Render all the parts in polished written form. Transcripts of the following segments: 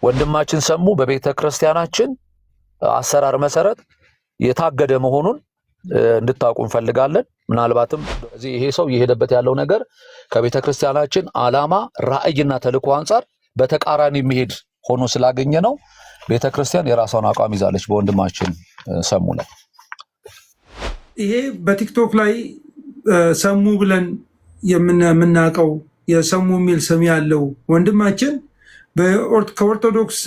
ወንድማችን ሰሙ በቤተ ክርስቲያናችን አሰራር መሰረት የታገደ መሆኑን እንድታውቁ እንፈልጋለን። ምናልባትም ይሄ ሰው እየሄደበት ያለው ነገር ከቤተ ክርስቲያናችን ዓላማ ራዕይና ተልዕኮ አንጻር በተቃራኒ የሚሄድ ሆኖ ስላገኘ ነው ቤተ ክርስቲያን የራሷን አቋም ይዛለች በወንድማችን ሰሙ ላይ። ይሄ በቲክቶክ ላይ ሰሙ ብለን የምናውቀው የሰሙ የሚል ስም ያለው ወንድማችን ከኦርቶዶክስ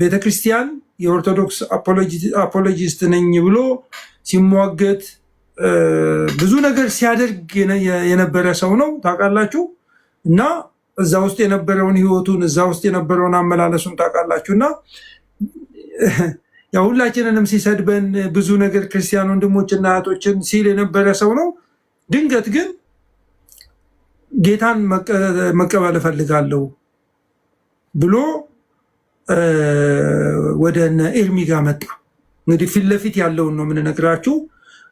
ቤተክርስቲያን የኦርቶዶክስ አፖሎጂስት ነኝ ብሎ ሲሟገት ብዙ ነገር ሲያደርግ የነበረ ሰው ነው ታውቃላችሁ። እና እዛ ውስጥ የነበረውን ህይወቱን እዛ ውስጥ የነበረውን አመላለሱን ታውቃላችሁ። እና ያው ሁላችንንም ሲሰድበን ብዙ ነገር ክርስቲያን ወንድሞችና እህቶችን ሲል የነበረ ሰው ነው። ድንገት ግን ጌታን መቀበል እፈልጋለሁ ብሎ ወደ ኤርሚ ጋር መጣ። እንግዲህ ፊት ለፊት ያለውን ነው የምንነግራችሁ።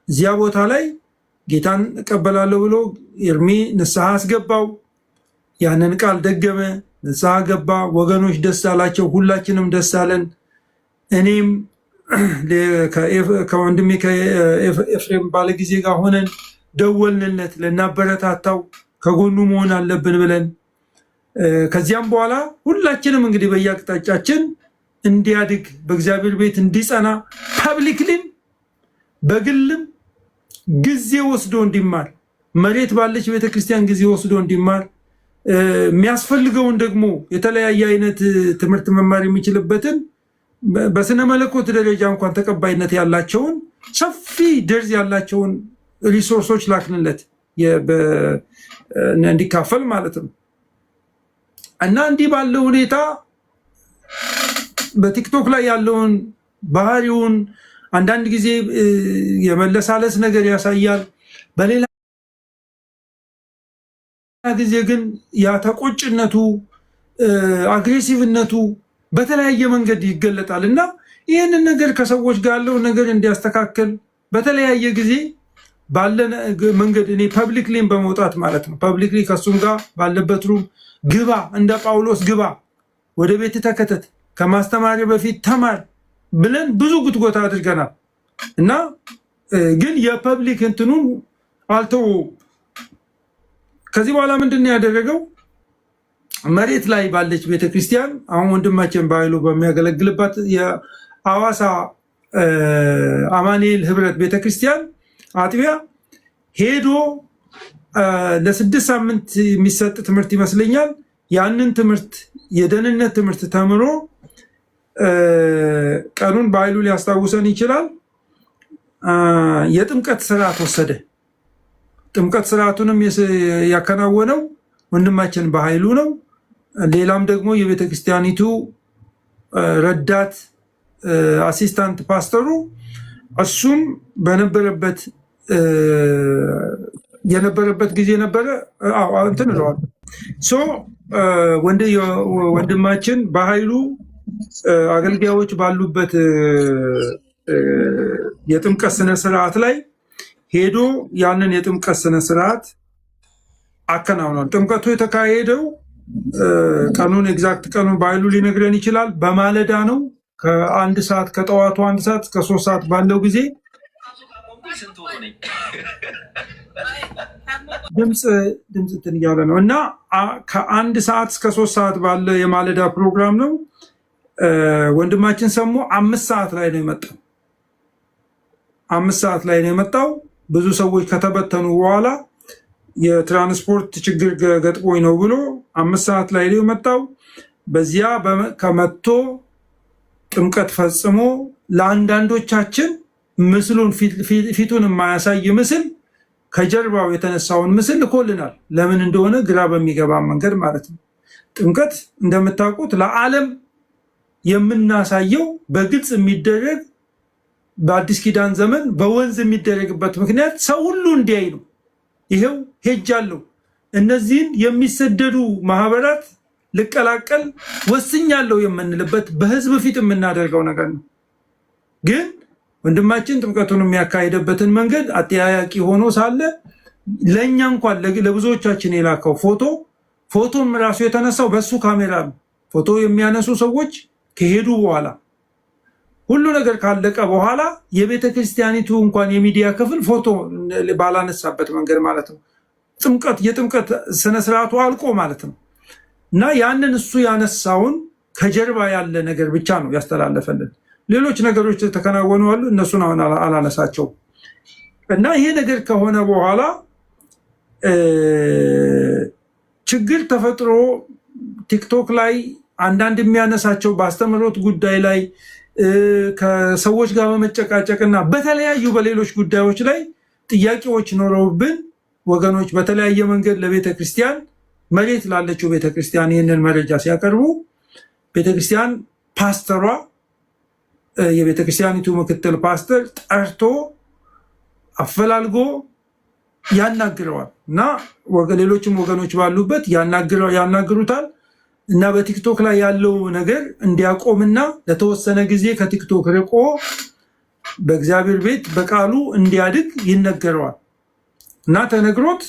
እዚያ ቦታ ላይ ጌታን እቀበላለሁ ብሎ ኤርሚ ንስሐ አስገባው። ያንን ቃል ደገመ፣ ንስሐ ገባ። ወገኖች ደስ አላቸው፣ ሁላችንም ደስ አለን። እኔም ከወንድሜ ከኤፍሬም ባለጊዜ ጋር ሆነን ደወልንለት ልናበረታታው ከጎኑ መሆን አለብን ብለን ከዚያም በኋላ ሁላችንም እንግዲህ በየአቅጣጫችን እንዲያድግ በእግዚአብሔር ቤት እንዲጸና ፐብሊክሊም በግልም ጊዜ ወስዶ እንዲማር መሬት ባለች ቤተክርስቲያን ጊዜ ወስዶ እንዲማር የሚያስፈልገውን ደግሞ የተለያየ አይነት ትምህርት መማር የሚችልበትን በስነ መለኮት ደረጃ እንኳን ተቀባይነት ያላቸውን ሰፊ ደርዝ ያላቸውን ሪሶርሶች ላክንለት እንዲካፈል ማለት ነው። እና እንዲህ ባለው ሁኔታ በቲክቶክ ላይ ያለውን ባህሪውን አንዳንድ ጊዜ የመለሳለስ ነገር ያሳያል። በሌላ ጊዜ ግን ያተቆጭነቱ አግሬሲቭነቱ በተለያየ መንገድ ይገለጣል። እና ይህንን ነገር ከሰዎች ጋር ያለውን ነገር እንዲያስተካከል በተለያየ ጊዜ ባለ መንገድ እኔ ፐብሊክሊም በመውጣት ማለት ነው ፐብሊክሊ ከሱም ጋር ባለበት ሩም ግባ፣ እንደ ጳውሎስ ግባ፣ ወደ ቤት ተከተት፣ ከማስተማሪ በፊት ተማር ብለን ብዙ ጉትጎታ አድርገናል። እና ግን የፐብሊክ እንትኑን አልተወውም። ከዚህ በኋላ ምንድን ነው ያደረገው? መሬት ላይ ባለች ቤተክርስቲያን አሁን ወንድማችን በኃይሉ በሚያገለግልባት የሐዋሳ አማኑኤል ህብረት ቤተክርስቲያን አጥቢያ ሄዶ ለ6 ሳምንት የሚሰጥ ትምህርት ይመስለኛል። ያንን ትምህርት የደህንነት ትምህርት ተምሮ ቀኑን በኃይሉ ሊያስታውሰን ይችላል። የጥምቀት ስርዓት ወሰደ። ጥምቀት ስርዓቱንም ያከናወነው ወንድማችን በኃይሉ ነው። ሌላም ደግሞ የቤተክርስቲያኒቱ ረዳት አሲስታንት ፓስተሩ እሱም የነበረበት ጊዜ ነበረ። እንትን እለዋለሁ ወንድማችን በኃይሉ አገልጋዮች ባሉበት የጥምቀት ስነስርዓት ላይ ሄዶ ያንን የጥምቀት ስነስርዓት አከናውኗል። ጥምቀቱ የተካሄደው ቀኑን ኤግዛክት ቀኑን በኃይሉ ሊነግረን ይችላል። በማለዳ ነው። ከ1 ሰዓት ከጠዋቱ 1 ሰዓት እስከ 3 ሰዓት ባለው ጊዜ ድምፅ እንትን እያለ ነው። እና ከ1 ሰዓት እስከ 3 ሰዓት ባለ የማለዳ ፕሮግራም ነው። ወንድማችን ሰሙ 5 ሰዓት ላይ ነው የመጣው። 5 ሰዓት ላይ ነው የመጣው። ብዙ ሰዎች ከተበተኑ በኋላ የትራንስፖርት ችግር ገጥሞኝ ነው ብሎ 5 ሰዓት ላይ ነው የመጣው። በዚያ ከመቶ ጥምቀት ፈጽሞ ለአንዳንዶቻችን ምስሉን ፊቱን የማያሳይ ምስል ከጀርባው የተነሳውን ምስል ልኮልናል። ለምን እንደሆነ ግራ በሚገባ መንገድ ማለት ነው። ጥምቀት እንደምታውቁት ለዓለም የምናሳየው በግልጽ የሚደረግ በአዲስ ኪዳን ዘመን በወንዝ የሚደረግበት ምክንያት ሰው ሁሉ እንዲያይ ነው። ይሄው ሄጃለሁ፣ እነዚህን የሚሰደዱ ማህበራት ልቀላቀል ወስኛለሁ የምንልበት በህዝብ ፊት የምናደርገው ነገር ነው። ግን ወንድማችን ጥምቀቱን የሚያካሂደበትን መንገድ አጠያያቂ ሆኖ ሳለ ለእኛ እንኳን ለብዙዎቻችን የላከው ፎቶም ራሱ የተነሳው በሱ ካሜራ ነው። ፎቶ የሚያነሱ ሰዎች ከሄዱ በኋላ ሁሉ ነገር ካለቀ በኋላ የቤተ ክርስቲያኒቱ እንኳን የሚዲያ ክፍል ፎቶ ባላነሳበት መንገድ ማለት ነው የጥምቀት ስነ ስርዓቱ አልቆ ማለት ነው። እና ያንን እሱ ያነሳውን ከጀርባ ያለ ነገር ብቻ ነው ያስተላለፈልን። ሌሎች ነገሮች ተከናወኑ አሉ፣ እነሱን አሁን አላነሳቸው። እና ይሄ ነገር ከሆነ በኋላ ችግር ተፈጥሮ ቲክቶክ ላይ አንዳንድ የሚያነሳቸው በአስተምህሮት ጉዳይ ላይ ከሰዎች ጋር በመጨቃጨቅና በተለያዩ በሌሎች ጉዳዮች ላይ ጥያቄዎች ኖረውብን ወገኖች በተለያየ መንገድ ለቤተ ክርስቲያን መሬት ላለችው ቤተ ክርስቲያን ይህንን መረጃ ሲያቀርቡ ቤተ ክርስቲያን ፓስተሯ የቤተ ክርስቲያኒቱ ምክትል ፓስተር ጠርቶ አፈላልጎ ያናግረዋል እና ሌሎችም ወገኖች ባሉበት ያናግሩታል እና በቲክቶክ ላይ ያለው ነገር እንዲያቆምና ለተወሰነ ጊዜ ከቲክቶክ ርቆ በእግዚአብሔር ቤት በቃሉ እንዲያድግ ይነገረዋል እና ተነግሮት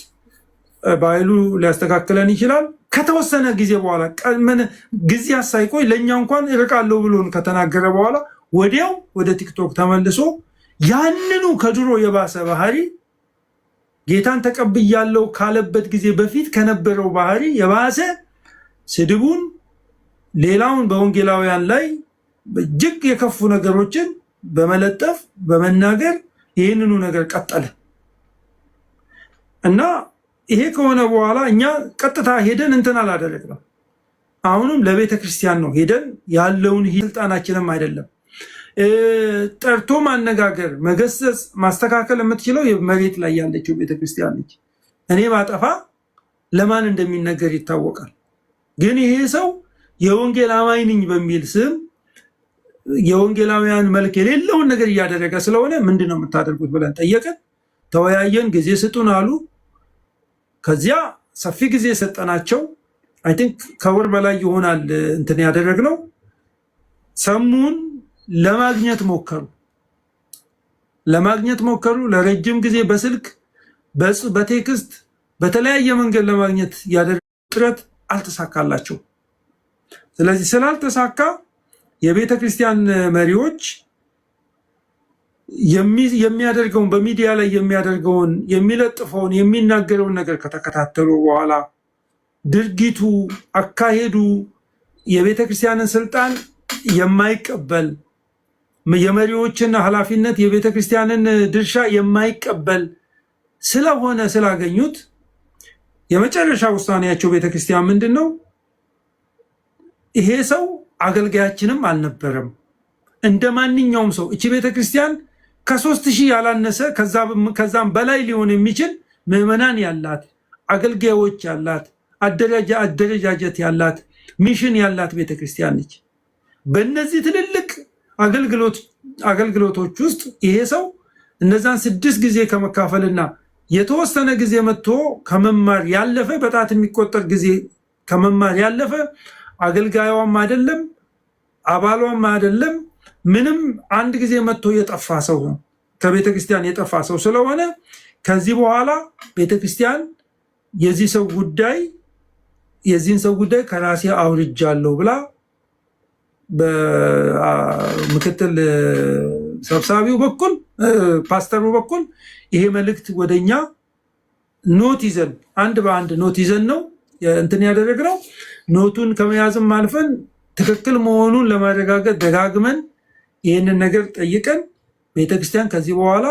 በኃይሉ ሊያስተካክለን ይችላል። ከተወሰነ ጊዜ በኋላ ጊዜ ሳይቆይ ለእኛ እንኳን እርቃለሁ ብሎን ከተናገረ በኋላ ወዲያው ወደ ቲክቶክ ተመልሶ ያንኑ ከድሮ የባሰ ባህሪ ጌታን ተቀብያለሁ ካለበት ጊዜ በፊት ከነበረው ባህሪ የባሰ ስድቡን ሌላውን በወንጌላውያን ላይ እጅግ የከፉ ነገሮችን በመለጠፍ በመናገር ይህንኑ ነገር ቀጠለ እና ይሄ ከሆነ በኋላ እኛ ቀጥታ ሄደን እንትን አላደረግንም። አሁንም ለቤተ ክርስቲያን ነው ሄደን ያለውን ስልጣናችንም አይደለም ጠርቶ ማነጋገር፣ መገሰጽ፣ ማስተካከል የምትችለው መሬት ላይ ያለችው ቤተክርስቲያን ነች። እኔ ባጠፋ ለማን እንደሚነገር ይታወቃል። ግን ይሄ ሰው የወንጌል አማኝ ነኝ በሚል ስም የወንጌላውያን መልክ የሌለውን ነገር እያደረገ ስለሆነ ምንድነው የምታደርጉት ብለን ጠየቀን። ተወያየን፣ ጊዜ ስጡን አሉ። ከዚያ ሰፊ ጊዜ ሰጠናቸው። አይ ቲንክ ከወር በላይ ይሆናል እንትን ያደረግነው። ሰሙን ለማግኘት ሞከሩ። ለረጅም ጊዜ በስልክ በቴክስት በተለያየ መንገድ ለማግኘት ያደረጉት ጥረት አልተሳካላቸው። ስለዚህ ስላልተሳካ የቤተ ክርስቲያን መሪዎች የሚያደርገውን በሚዲያ ላይ የሚያደርገውን የሚለጥፈውን የሚናገረውን ነገር ከተከታተሉ በኋላ ድርጊቱ፣ አካሄዱ የቤተ ክርስቲያንን ስልጣን የማይቀበል የመሪዎችን ኃላፊነት የቤተ ክርስቲያንን ድርሻ የማይቀበል ስለሆነ ስላገኙት የመጨረሻ ውሳኔያቸው ቤተ ክርስቲያን ምንድን ነው? ይሄ ሰው አገልጋያችንም አልነበረም። እንደ ማንኛውም ሰው እቺ ቤተ ክርስቲያን ከ3000 ያላነሰ ከዛም በላይ ሊሆን የሚችል ምዕመናን ያላት፣ አገልጋዮች ያላት፣ አደረጃጀት ያላት፣ ሚሽን ያላት ቤተ ክርስቲያን ነች። በእነዚህ ትልልቅ አገልግሎቶች ውስጥ ይሄ ሰው እነዛን 6 ጊዜ ከመካፈልና የተወሰነ ጊዜ መጥቶ ከመማር ያለፈ በጣት የሚቆጠር ጊዜ ከመማር ያለፈ አገልጋዩም አይደለም፣ አባሏም አይደለም። ምንም አንድ ጊዜ መጥቶ የጠፋ ሰው ነው፣ ከቤተ ክርስቲያን የጠፋ ሰው ስለሆነ ከዚህ በኋላ ቤተ ክርስቲያን የዚህን ሰው ጉዳይ ከራሴ አውርጃለሁ ብላ በምክትል ሰብሳቢው በኩል ፓስተሩ በኩል ይሄ መልእክት ወደኛ ኖት ይዘን አንድ በአንድ ኖት ይዘን ነው እንትን ያደረግነው። ኖቱን ከመያዝም አልፈን ትክክል መሆኑን ለማረጋገጥ ደጋግመን ይህንን ነገር ጠይቀን ቤተክርስቲያን ከዚህ በኋላ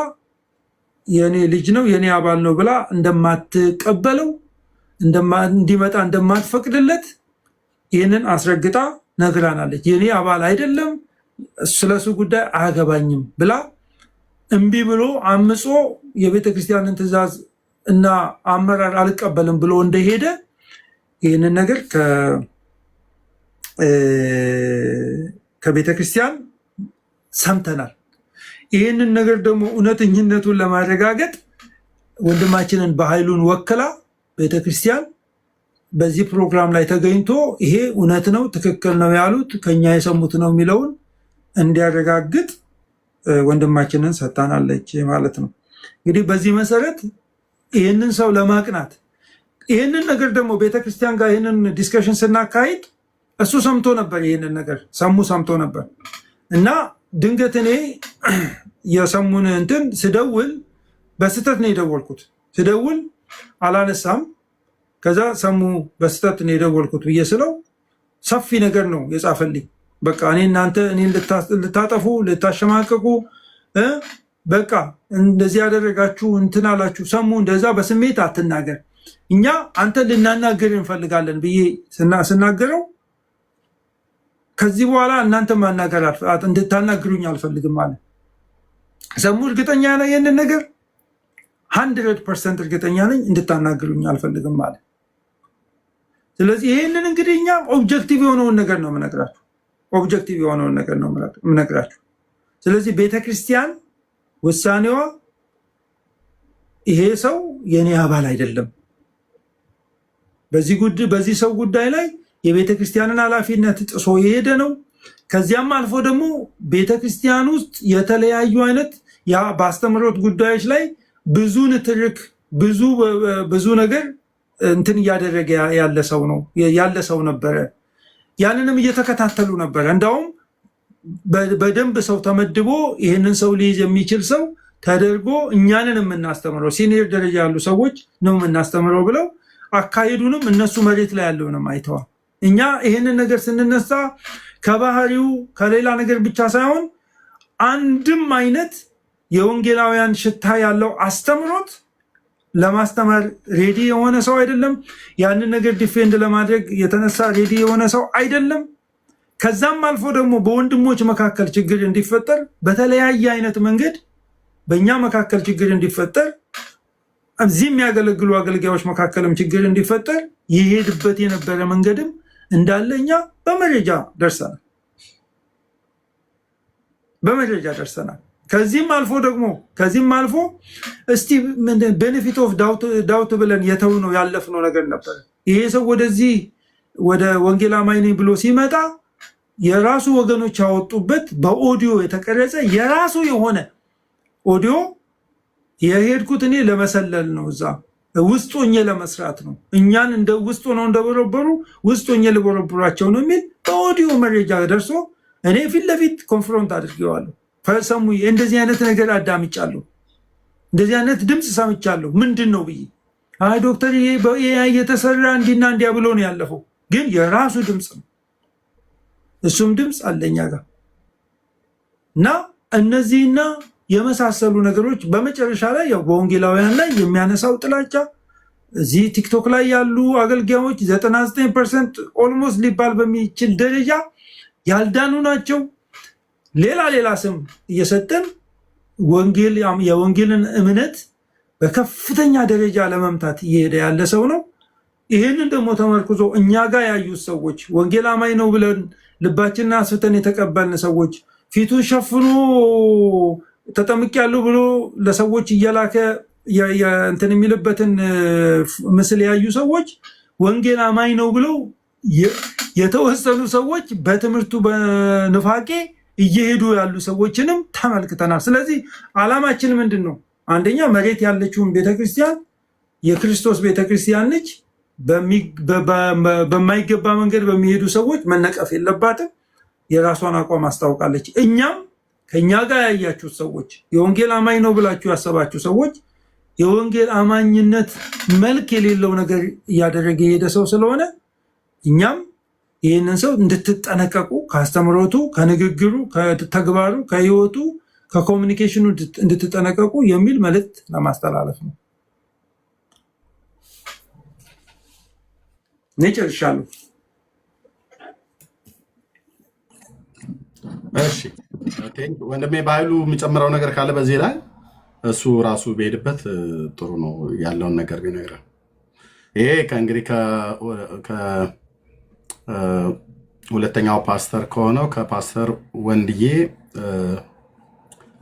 የኔ ልጅ ነው የኔ አባል ነው ብላ እንደማትቀበለው እንዲመጣ እንደማትፈቅድለት ይህንን አስረግጣ ነግራናለች። የኔ አባል አይደለም፣ ስለሱ ጉዳይ አያገባኝም ብላ እምቢ ብሎ አምጾ የቤተክርስቲያንን ትእዛዝ እና አመራር አልቀበልም ብሎ እንደሄደ ይህንን ነገር ከቤተክርስቲያን ሰምተናል። ይህንን ነገር ደግሞ እውነተኝነቱን ለማረጋገጥ ወንድማችንን በኃይሉን ወክላ ቤተክርስቲያን በዚህ ፕሮግራም ላይ ተገኝቶ ይሄ እውነት ነው ትክክል ነው ያሉት ከኛ የሰሙት ነው የሚለውን እንዲያረጋግጥ ወንድማችንን ሰጥታናለች ማለት ነው። እንግዲህ በዚህ መሰረት ይህንን ሰው ለማቅናት ይህንን ነገር ደግሞ ቤተክርስቲያን ጋር ይህንን ዲስከሽን ስናካሂድ እሱ ሰምቶ ነበር፣ ይህንን ነገር ሰምቶ ነበር። እና ድንገት እኔ የሰሙን እንትን ስደውል በስተት ነው የደወልኩት። ስደውል አላነሳም። ከዛ ሰሙ በስተት ነው የደወልኩት ብዬ ስለው ሰፊ ነገር ነው የጻፈልኝ። በቃ እኔ እናንተ እኔን ልታጠፉ ልታሸማቀቁ በቃ እንደዚህ ያደረጋችሁ እንትን አላችሁ። ሰሙ እንደዛ በስሜት አትናገር፣ እኛ አንተ ልናናገር እንፈልጋለን ብዬ ስናገረው ከዚህ በኋላ እናንተ ማናገር እንድታናግሩኝ አልፈልግም አለ። ሰሙ እርግጠኛ ነኝ ይህንን ነገር 100% እርግጠኛ ነኝ እንድታናግሩኝ አልፈልግም አለ። ስለዚህ ይህንን እንግዲህ እኛ ኦብጀክቲቭ የሆነውን ነገር ነው የምነግራችሁ። ኦብጀክቲቭ የሆነውን ነገር ነው የምነግራችሁ። ስለዚህ ቤተክርስቲያን ውሳኔዋ ይሄ ሰው የኔ አባል አይደለም፣ በዚህ ሰው ጉዳይ ላይ የቤተክርስቲያንን ኃላፊነት ጥሶ የሄደ ነው። ከዚያም አልፎ ደግሞ ቤተክርስቲያን ውስጥ የተለያዩ አይነት በአስተምህሮት ጉዳዮች ላይ ብዙ ንትርክ ብዙ ነገር እንትን እያደረገ ያለ ሰው ነበረ። ያንንም እየተከታተሉ ነበረ። እንዳውም በደንብ ሰው ተመድቦ ይህንን ሰው ሊይዝ የሚችል ሰው ተደርጎ እኛንን የምናስተምረው ሲኒየር ደረጃ ያሉ ሰዎች ነው የምናስተምረው ብለው አካሄዱንም እነሱ መሬት ላይ ያለውንም አይተዋል። እኛ ይህንን ነገር ስንነሳ ከባህሪው ከሌላ ነገር ብቻ ሳይሆን አንድም አይነት የወንጌላውያን ሽታ ያለው አስተምሮት ለማስተማር ሬዲ የሆነ ሰው አይደለም። ያንን ነገር ዲፌንድ ለማድረግ የተነሳ ሬዲ የሆነ ሰው አይደለም። ከዛም አልፎ ደግሞ በወንድሞች መካከል ችግር እንዲፈጠር በተለያየ አይነት መንገድ በእኛ መካከል ችግር እንዲፈጠር እዚህ የሚያገለግሉ አገልጋዮች መካከልም ችግር እንዲፈጠር ይሄድበት የነበረ መንገድም እንዳለ እኛ በመረጃ ደርሰናል። ከዚህም አልፎ እስቲ ቤኔፊት ኦፍ ዳውት ብለን የተውነው ያለፍነው ነገር ነበር። ይሄ ሰው ወደዚህ ወደ ወንጌል አማኝ ነኝ ብሎ ሲመጣ የራሱ ወገኖች ያወጡበት በኦዲዮ የተቀረጸ የራሱ የሆነ ኦዲዮ የሄድኩት እኔ ለመሰለል ነው፣ እዛ ውስጥ ሆኜ ለመስራት ነው፣ እኛን እንደ ውስጥ ሆነው እንደበረበሩ ውስጥ ሆኜ ልበረብራቸው ነው የሚል በኦዲዮ መረጃ ደርሶ እኔ ፊት ለፊት ኮንፍሮንት አድርጌዋለሁ። ፈሰሙ እንደዚህ አይነት ነገር አዳምጫለሁ፣ እንደዚህ አይነት ድምፅ ሰምቻለሁ፣ ምንድን ነው ብዬ አይ ዶክተር ይሄ በኤአይ የተሰራ እንዲና እንዲያ ብሎ ነው ያለፈው። ግን የራሱ ድምፅ ነው፣ እሱም ድምፅ አለኛ ጋር እና እነዚህና የመሳሰሉ ነገሮች በመጨረሻ ላይ ያው በወንጌላውያን ላይ የሚያነሳው ጥላቻ እዚህ ቲክቶክ ላይ ያሉ አገልጋዮች 99% ኦልሞስት ሊባል በሚችል ደረጃ ያልዳኑ ናቸው። ሌላ ስም እየሰጠን የወንጌልን እምነት በከፍተኛ ደረጃ ለመምታት እየሄደ ያለ ሰው ነው። ይህንን ደግሞ ተመርክዞ እኛ ጋር ያዩት ሰዎች ወንጌል አማኝ ነው ብለን ልባችንን አስፍተን የተቀበልን ሰዎች ፊቱን ሸፍኖ ተጠምቄያለሁ ብሎ ለሰዎች እየላከ እንትን የሚልበትን ምስል ያዩ ሰዎች ወንጌል አማኝ ነው ብለው የተወሰኑ ሰዎች በትምህርቱ በንፋቄ እየሄዱ ያሉ ሰዎችንም ተመልክተናል። ስለዚህ ዓላማችን ምንድን ነው? አንደኛ መሬት ያለችውን ቤተክርስቲያን የክርስቶስ ቤተክርስቲያን ነች። በማይገባ መንገድ በሚሄዱ ሰዎች መነቀፍ የለባትም። የራሷን አቋም አስታውቃለች። እኛም ከኛ ጋር ያያችሁት ሰዎች የወንጌል አማኝ ነው ብላችሁ ያሰባችሁ ሰዎች የወንጌል አማኝነት መልክ የሌለው ነገር እያደረገ የሄደ ሰው ስለሆነ እኛም ይህንን ሰው እንድትጠነቀቁ ከአስተምሮቱ፣ ከንግግሩ፣ ከተግባሩ፣ ከህይወቱ፣ ከኮሚኒኬሽኑ እንድትጠነቀቁ የሚል መልእክት ለማስተላለፍ ነው። ጨርሻለሁ። እሺ ወንድሜ በኃይሉ የሚጨምረው ነገር ካለ በዚህ ላይ እሱ ራሱ ቢሄድበት ጥሩ ነው። ያለውን ነገር ቢነግረን። ይሄ ከእንግዲህ ሁለተኛው ፓስተር ከሆነው ከፓስተር ወንድዬ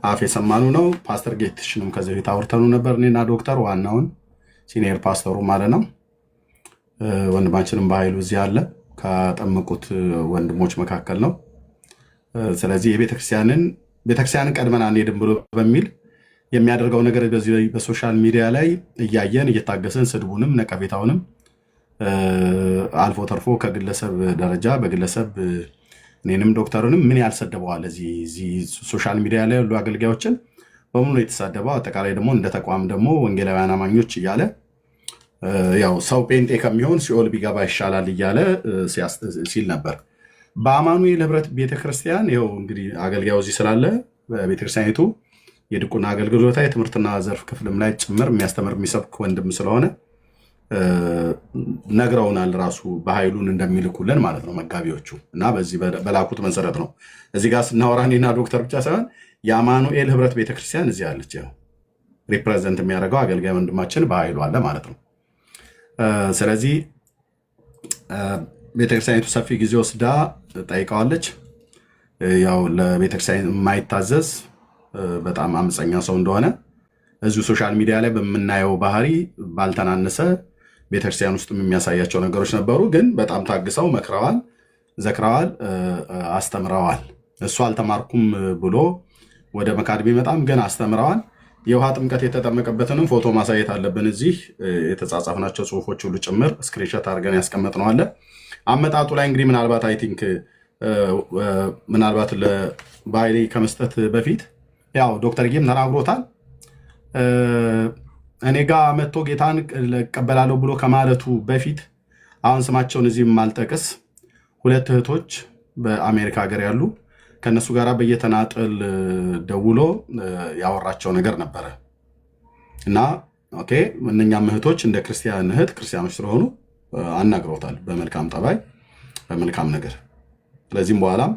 አፍ የሰማኑ ነው። ፓስተር ጌትሽንም ከዚህ በፊት አውርተኑ ነበር፣ እኔና ዶክተር ዋናውን ሲኒየር ፓስተሩ ማለት ነው። ወንድማችንም በኃይሉ እዚህ አለ፣ ከጠመቁት ወንድሞች መካከል ነው። ስለዚህ ቤተክርስቲያንን ቀድመን አንሄድም ብሎ በሚል የሚያደርገው ነገር በዚህ በሶሻል ሚዲያ ላይ እያየን እየታገሰን ስድቡንም ነቀፌታውንም አልፎ ተርፎ ከግለሰብ ደረጃ በግለሰብ እኔንም ዶክተሩንም ምን ያልሰደበዋል እዚህ ሶሻል ሚዲያ ላይ ያሉ አገልጋዮችን በሙሉ የተሳደበው አጠቃላይ ደግሞ እንደ ተቋም ደግሞ ወንጌላውያን አማኞች እያለ ያው ሰው ጴንጤ ከሚሆን ሲኦል ቢገባ ይሻላል እያለ ሲል ነበር። በአማኑኤል ህብረት ቤተክርስቲያን ይኸው እንግዲህ አገልጋዩ እዚህ ስላለ በቤተክርስቲያኒቱ የድቁና አገልግሎታ የትምህርትና ዘርፍ ክፍልም ላይ ጭምር የሚያስተምር የሚሰብክ ወንድም ስለሆነ ነግረውናል። ራሱ በኃይሉን እንደሚልኩልን ማለት ነው መጋቢዎቹ እና በዚህ በላኩት መሰረት ነው እዚህ ጋር ስናወራ እኔና ዶክተር ብቻ ሳይሆን የአማኑኤል ህብረት ቤተክርስቲያን እዚህ አለች። ያው ሪፕሬዘንት የሚያደርገው አገልጋይ ወንድማችን በኃይሉ አለ ማለት ነው። ስለዚህ ቤተክርስቲያኒቱ ሰፊ ጊዜ ወስዳ ጠይቀዋለች። ያው ለቤተክርስቲያን የማይታዘዝ በጣም አመፀኛ ሰው እንደሆነ እዚሁ ሶሻል ሚዲያ ላይ በምናየው ባህሪ ባልተናነሰ ቤተክርስቲያን ውስጥም የሚያሳያቸው ነገሮች ነበሩ። ግን በጣም ታግሰው መክረዋል፣ ዘክረዋል፣ አስተምረዋል። እሱ አልተማርኩም ብሎ ወደ መካድ ቢመጣም ግን አስተምረዋል። የውሃ ጥምቀት የተጠመቀበትንም ፎቶ ማሳየት አለብን። እዚህ የተጻጻፍናቸው ጽሁፎች ሁሉ ጭምር ስክሪንሾት አድርገን ያስቀመጥነው አለ። አመጣጡ ላይ እንግዲህ ምናልባት አይ ቲንክ ምናልባት ለባይሌ ከመስጠት በፊት ያው ዶክተር ጌም ተናግሮታል። እኔ ጋ መጥቶ ጌታን እቀበላለሁ ብሎ ከማለቱ በፊት አሁን ስማቸውን እዚህ ማልጠቅስ ሁለት እህቶች በአሜሪካ ሀገር ያሉ ከነሱ ጋር በየተናጠል ደውሎ ያወራቸው ነገር ነበረ እና ኦኬ እነኛም እህቶች እንደ ክርስቲያን እህት ክርስቲያኖች ስለሆኑ አናግረውታል በመልካም ጠባይ በመልካም ነገር። ስለዚህም በኋላም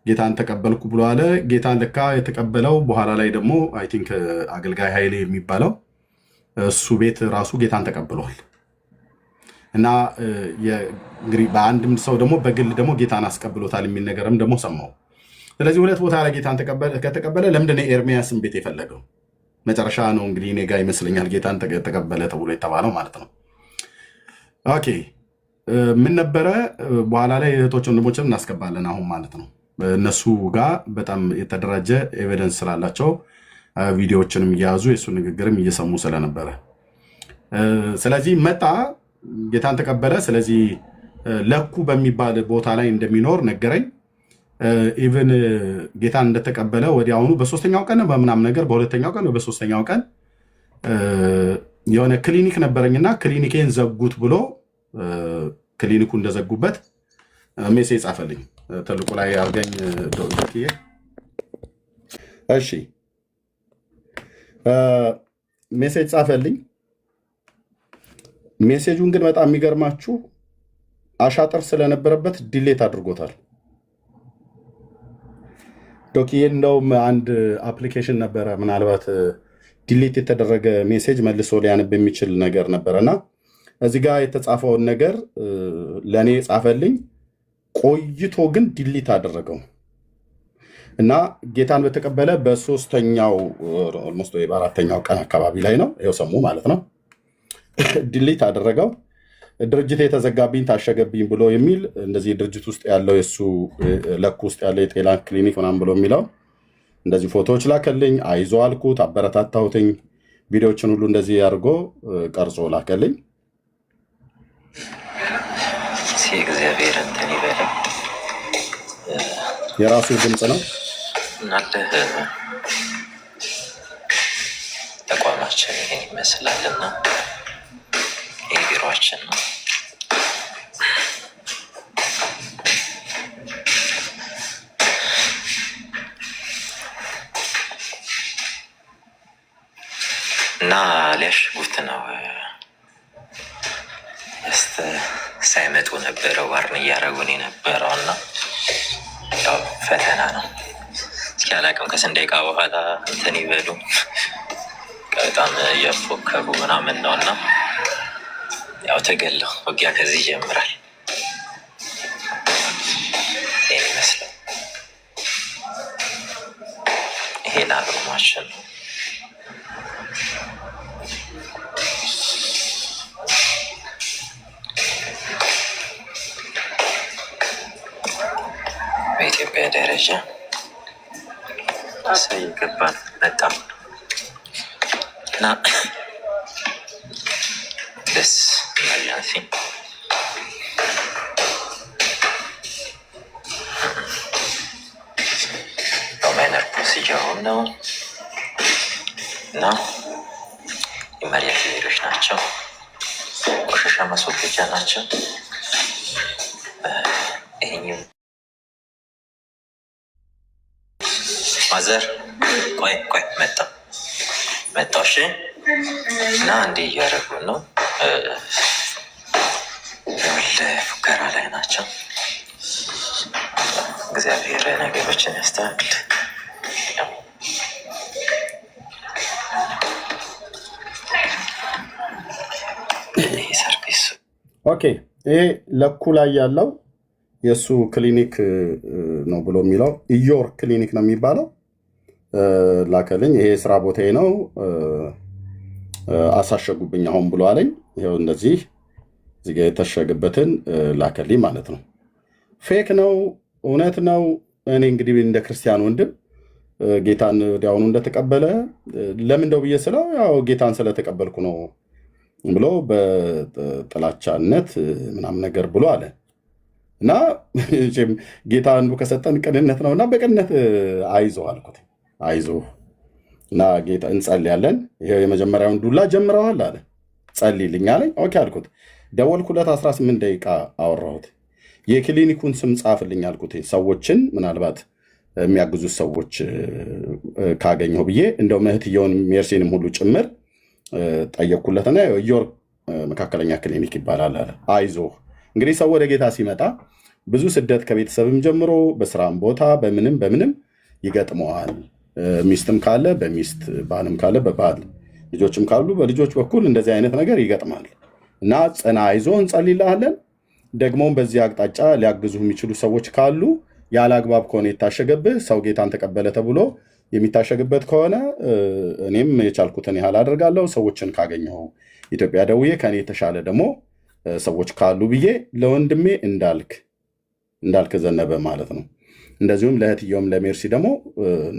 ጌታን ተቀበልኩ ብሎ አለ። ጌታን ለካ የተቀበለው በኋላ ላይ ደግሞ አይ ቲንክ አገልጋይ ኃይሌ የሚባለው እሱ ቤት ራሱ ጌታን ተቀብሏል እና እንግዲህ በአንድም ሰው ደግሞ በግል ደግሞ ጌታን አስቀብሎታል የሚል ነገርም ደግሞ ሰማው። ስለዚህ ሁለት ቦታ ላይ ጌታን ከተቀበለ ለምንድን ነው ኤርሚያስን ቤት የፈለገው? መጨረሻ ነው እንግዲህ እኔ ጋ ይመስለኛል ጌታን ተቀበለ ተብሎ የተባለው ማለት ነው። ኦኬ ምን ነበረ በኋላ ላይ እህቶች ወንድሞችን እናስገባለን አሁን ማለት ነው። እነሱ ጋር በጣም የተደራጀ ኤቪደንስ ስላላቸው ቪዲዮዎችንም እየያዙ የእሱ ንግግርም እየሰሙ ስለነበረ ስለዚህ መጣ ጌታን ተቀበለ። ስለዚህ ለኩ በሚባል ቦታ ላይ እንደሚኖር ነገረኝ። ኢቨን ጌታን እንደተቀበለ ወዲያውኑ በሶስተኛው ቀን በምናም ነገር በሁለተኛው ቀን በሶስተኛው ቀን የሆነ ክሊኒክ ነበረኝና ክሊኒኬን ዘጉት ብሎ ክሊኒኩ እንደዘጉበት ሜሴጅ ጻፈልኝ። ትልቁ ላይ አርገኝ ዶክዬ። እሺ ሜሴጅ ጻፈልኝ። ሜሴጁን ግን በጣም የሚገርማችሁ አሻጥር ስለነበረበት ዲሌት አድርጎታል። ዶክዬ እንደውም አንድ አፕሊኬሽን ነበረ ምናልባት ዲሌት የተደረገ ሜሴጅ መልሶ ሊያነብ የሚችል ነገር ነበረና እዚህ ጋር የተጻፈውን ነገር ለእኔ ጻፈልኝ። ቆይቶ ግን ዲሊት አደረገው እና ጌታን በተቀበለ በሶስተኛው ኦልሞስት ወይ በአራተኛው ቀን አካባቢ ላይ ነው ይኸው ሰሙ ማለት ነው ዲሊት አደረገው። ድርጅት የተዘጋብኝ ታሸገብኝ ብሎ የሚል እንደዚህ ድርጅት ውስጥ ያለው የሱ ለኩ ውስጥ ያለው የጤና ክሊኒክ ምናምን ብሎ የሚለው እንደዚህ ፎቶዎች ላከልኝ። አይዞ አልኩት፣ አበረታታሁትኝ። ቪዲዮዎችን ሁሉ እንደዚህ አድርጎ ቀርጾ ላከልኝ። እግዚአብሔር እንትን ይበል። የራሱ ድምፅ ነው። እናንተ ተቋማችን ይሄን ይመስላልና ይህ ቢሮችን ነው። እና ሊያሽጉት ነው ሳይመጡ ነበረ ዋርን እያደረጉን የነበረው እና ያው ፈተና ነው። እስኪ አላቅም ከስንት ደቂቃ በኋላ እንትን ይበሉ በጣም እያፎከሩ ምናምን ነው እና ያው ተገለው ውጊያ ከዚህ ይጀምራል። ይህን ይመስላል። ይሄ ላብሩማችን ነው። በኢትዮጵያ ደረጃ ሰው ይገባል በጣም እና ደስ ያለኝ ኦክሲጅን ነው እና የመሬት ሌሎች ናቸው። ቆሻሻ ማስወገጃ ናቸው። ይሄኛው ማዘር ቆይ መጣው። እሺ እና እንዴ እያደረጉ ነው። ፉከራ ላይ ናቸው። እግዚአብሔር ነገሮችን ያስተካክል። ሰርቪስ ኦኬ። ይሄ ለኩ ላይ ያለው የእሱ ክሊኒክ ነው ብሎ የሚለው ኢዮር ክሊኒክ ነው የሚባለው ላከልኝ። ይሄ የስራ ቦታዬ ነው አሳሸጉብኝ አሁን ብሎ አለኝ። ይኸው እንደዚህ እዚጋ የተሸገበትን ላከልኝ ማለት ነው። ፌክ ነው እውነት ነው? እኔ እንግዲህ እንደ ክርስቲያን ወንድም ጌታን ወዲያውኑ እንደተቀበለ ለምን እንደው ብዬ ስለው ያው ጌታን ስለተቀበልኩ ነው ብሎ በጥላቻነት ምናምን ነገር ብሎ አለ እና ጌታ አንዱ ከሰጠን ቅንነት ነው እና በቅንነት አይዞ አልኩት። አይዞ እና ጌታ እንጸልያለን። ይሄው የመጀመሪያውን ዱላ ጀምረዋል አለ። ጸልይልኝ አለኝ። ኦኬ አልኩት። ደወልኩለት። 18 ደቂቃ አወራሁት። የክሊኒኩን ስም ጻፍልኝ አልኩት። ሰዎችን ምናልባት የሚያግዙት ሰዎች ካገኘሁ ብዬ እንደው ምህትየውን ሜርሲንም ሁሉ ጭምር ጠየቅኩለትና ኢዮር መካከለኛ ክሊኒክ ይባላል አለ። አይዞ እንግዲህ ሰው ወደ ጌታ ሲመጣ ብዙ ስደት ከቤተሰብም ጀምሮ በስራም ቦታ በምንም ይገጥመዋል። ሚስትም ካለ በሚስት ባልም ካለ በባል ልጆችም ካሉ በልጆች በኩል እንደዚህ አይነት ነገር ይገጥማል እና ጽና፣ አይዞ እንጸልይልሃለን። ደግሞም በዚህ አቅጣጫ ሊያግዙ የሚችሉ ሰዎች ካሉ ያለ አግባብ ከሆነ የታሸገብህ ሰው ጌታን ተቀበለ ተብሎ የሚታሸግበት ከሆነ እኔም የቻልኩትን ያህል አደርጋለሁ። ሰዎችን ካገኘሁ ኢትዮጵያ ደውዬ ከኔ የተሻለ ደግሞ ሰዎች ካሉ ብዬ ለወንድሜ እንዳልክ ዘነበ ማለት ነው። እንደዚሁም ለእህትየውም ለሜርሲ ደግሞ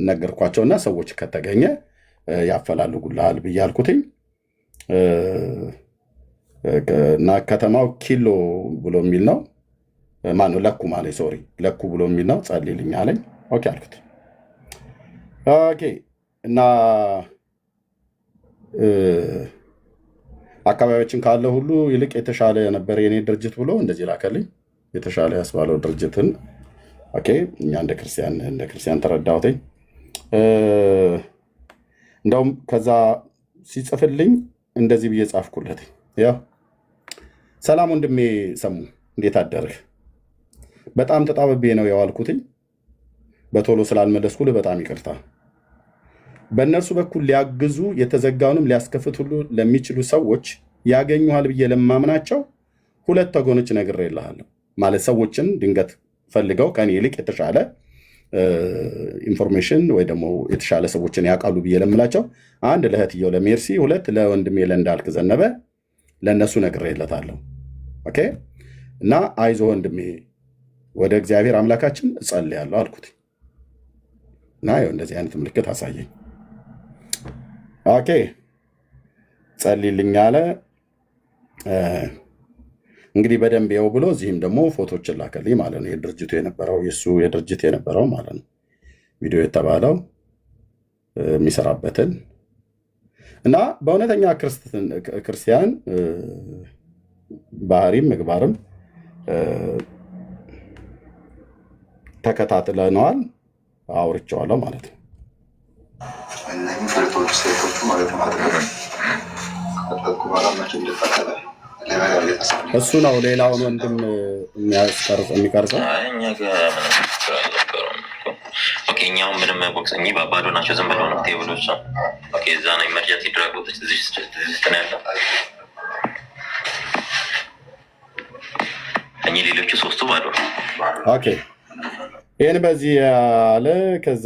ነገርኳቸውና ሰዎች ከተገኘ ያፈላልጉልሃል ብዬ አልኩትኝ እና ከተማው ኪሎ ብሎ የሚል ነው ማነው ለኩ ማለት ሶሪ ለኩ ብሎ የሚል ነው። ጸልይልኝ አለኝ። ኦኬ አልኩት። ኦኬ እና አካባቢዎችን ካለ ሁሉ ይልቅ የተሻለ ነበር የኔ ድርጅት ብሎ እንደዚህ ላከልኝ። የተሻለ ያስባለው ድርጅትን ኦኬ እኛ እንደ ክርስቲያን ተረዳሁትኝ። እንደውም ከዛ ሲጽፍልኝ እንደዚህ ብዬ ጻፍኩለት። ያው ሰላም ወንድሜ ሰሙ እንዴት አደርህ? በጣም ተጣብቤ ነው የዋልኩትኝ። በቶሎ ስላልመለስኩልህ በጣም ይቅርታ። በእነርሱ በኩል ሊያግዙ የተዘጋውንም ሊያስከፍቱሉ ለሚችሉ ሰዎች ያገኙሃል ብዬ ለማምናቸው ሁለት ወገኖች ነግሬልሃለሁ። ማለት ሰዎችን ድንገት ፈልገው ከኔ ይልቅ የተሻለ ኢንፎርሜሽን ወይ ደግሞ የተሻለ ሰዎችን ያውቃሉ ብዬ ለምላቸው አንድ ለእህትየው ለሜርሲ፣ ሁለት ለወንድሜ ለእንዳልክ ዘነበ ለእነሱ ነግሬለታለሁ። ኦኬ እና አይዞ ወንድሜ ወደ እግዚአብሔር አምላካችን እጸልያለሁ አልኩት እና ይኸው እንደዚህ አይነት ምልክት አሳየኝ። ኦኬ ጸልይልኝ አለ። እንግዲህ በደንብ ይኸው ብሎ እዚህም ደግሞ ፎቶችን ላከልኝ ማለት ነው። የድርጅቱ የነበረው የእሱ የድርጅት የነበረው ማለት ነው ቪዲዮ የተባለው የሚሰራበትን እና በእውነተኛ ክርስቲያን ባህሪም ምግባርም ተከታትለነዋል፣ አውርቼዋለሁ ማለት ነው። እሱ ነው ሌላውን ወንድም የሚቀርጸው። እኛው ምንም ቦክሰኝ ባባዶ ናቸው። ዝም ብለው ነው ቴብሎች ነው። እዛ ነው ኢመርጀንሲ ድራጎቶች እዚህ ነው ያለው። እኚህ ሌሎቹ ሶስቱ ባዶ ነው። ኦኬ ይህን በዚህ ያለ ከዛ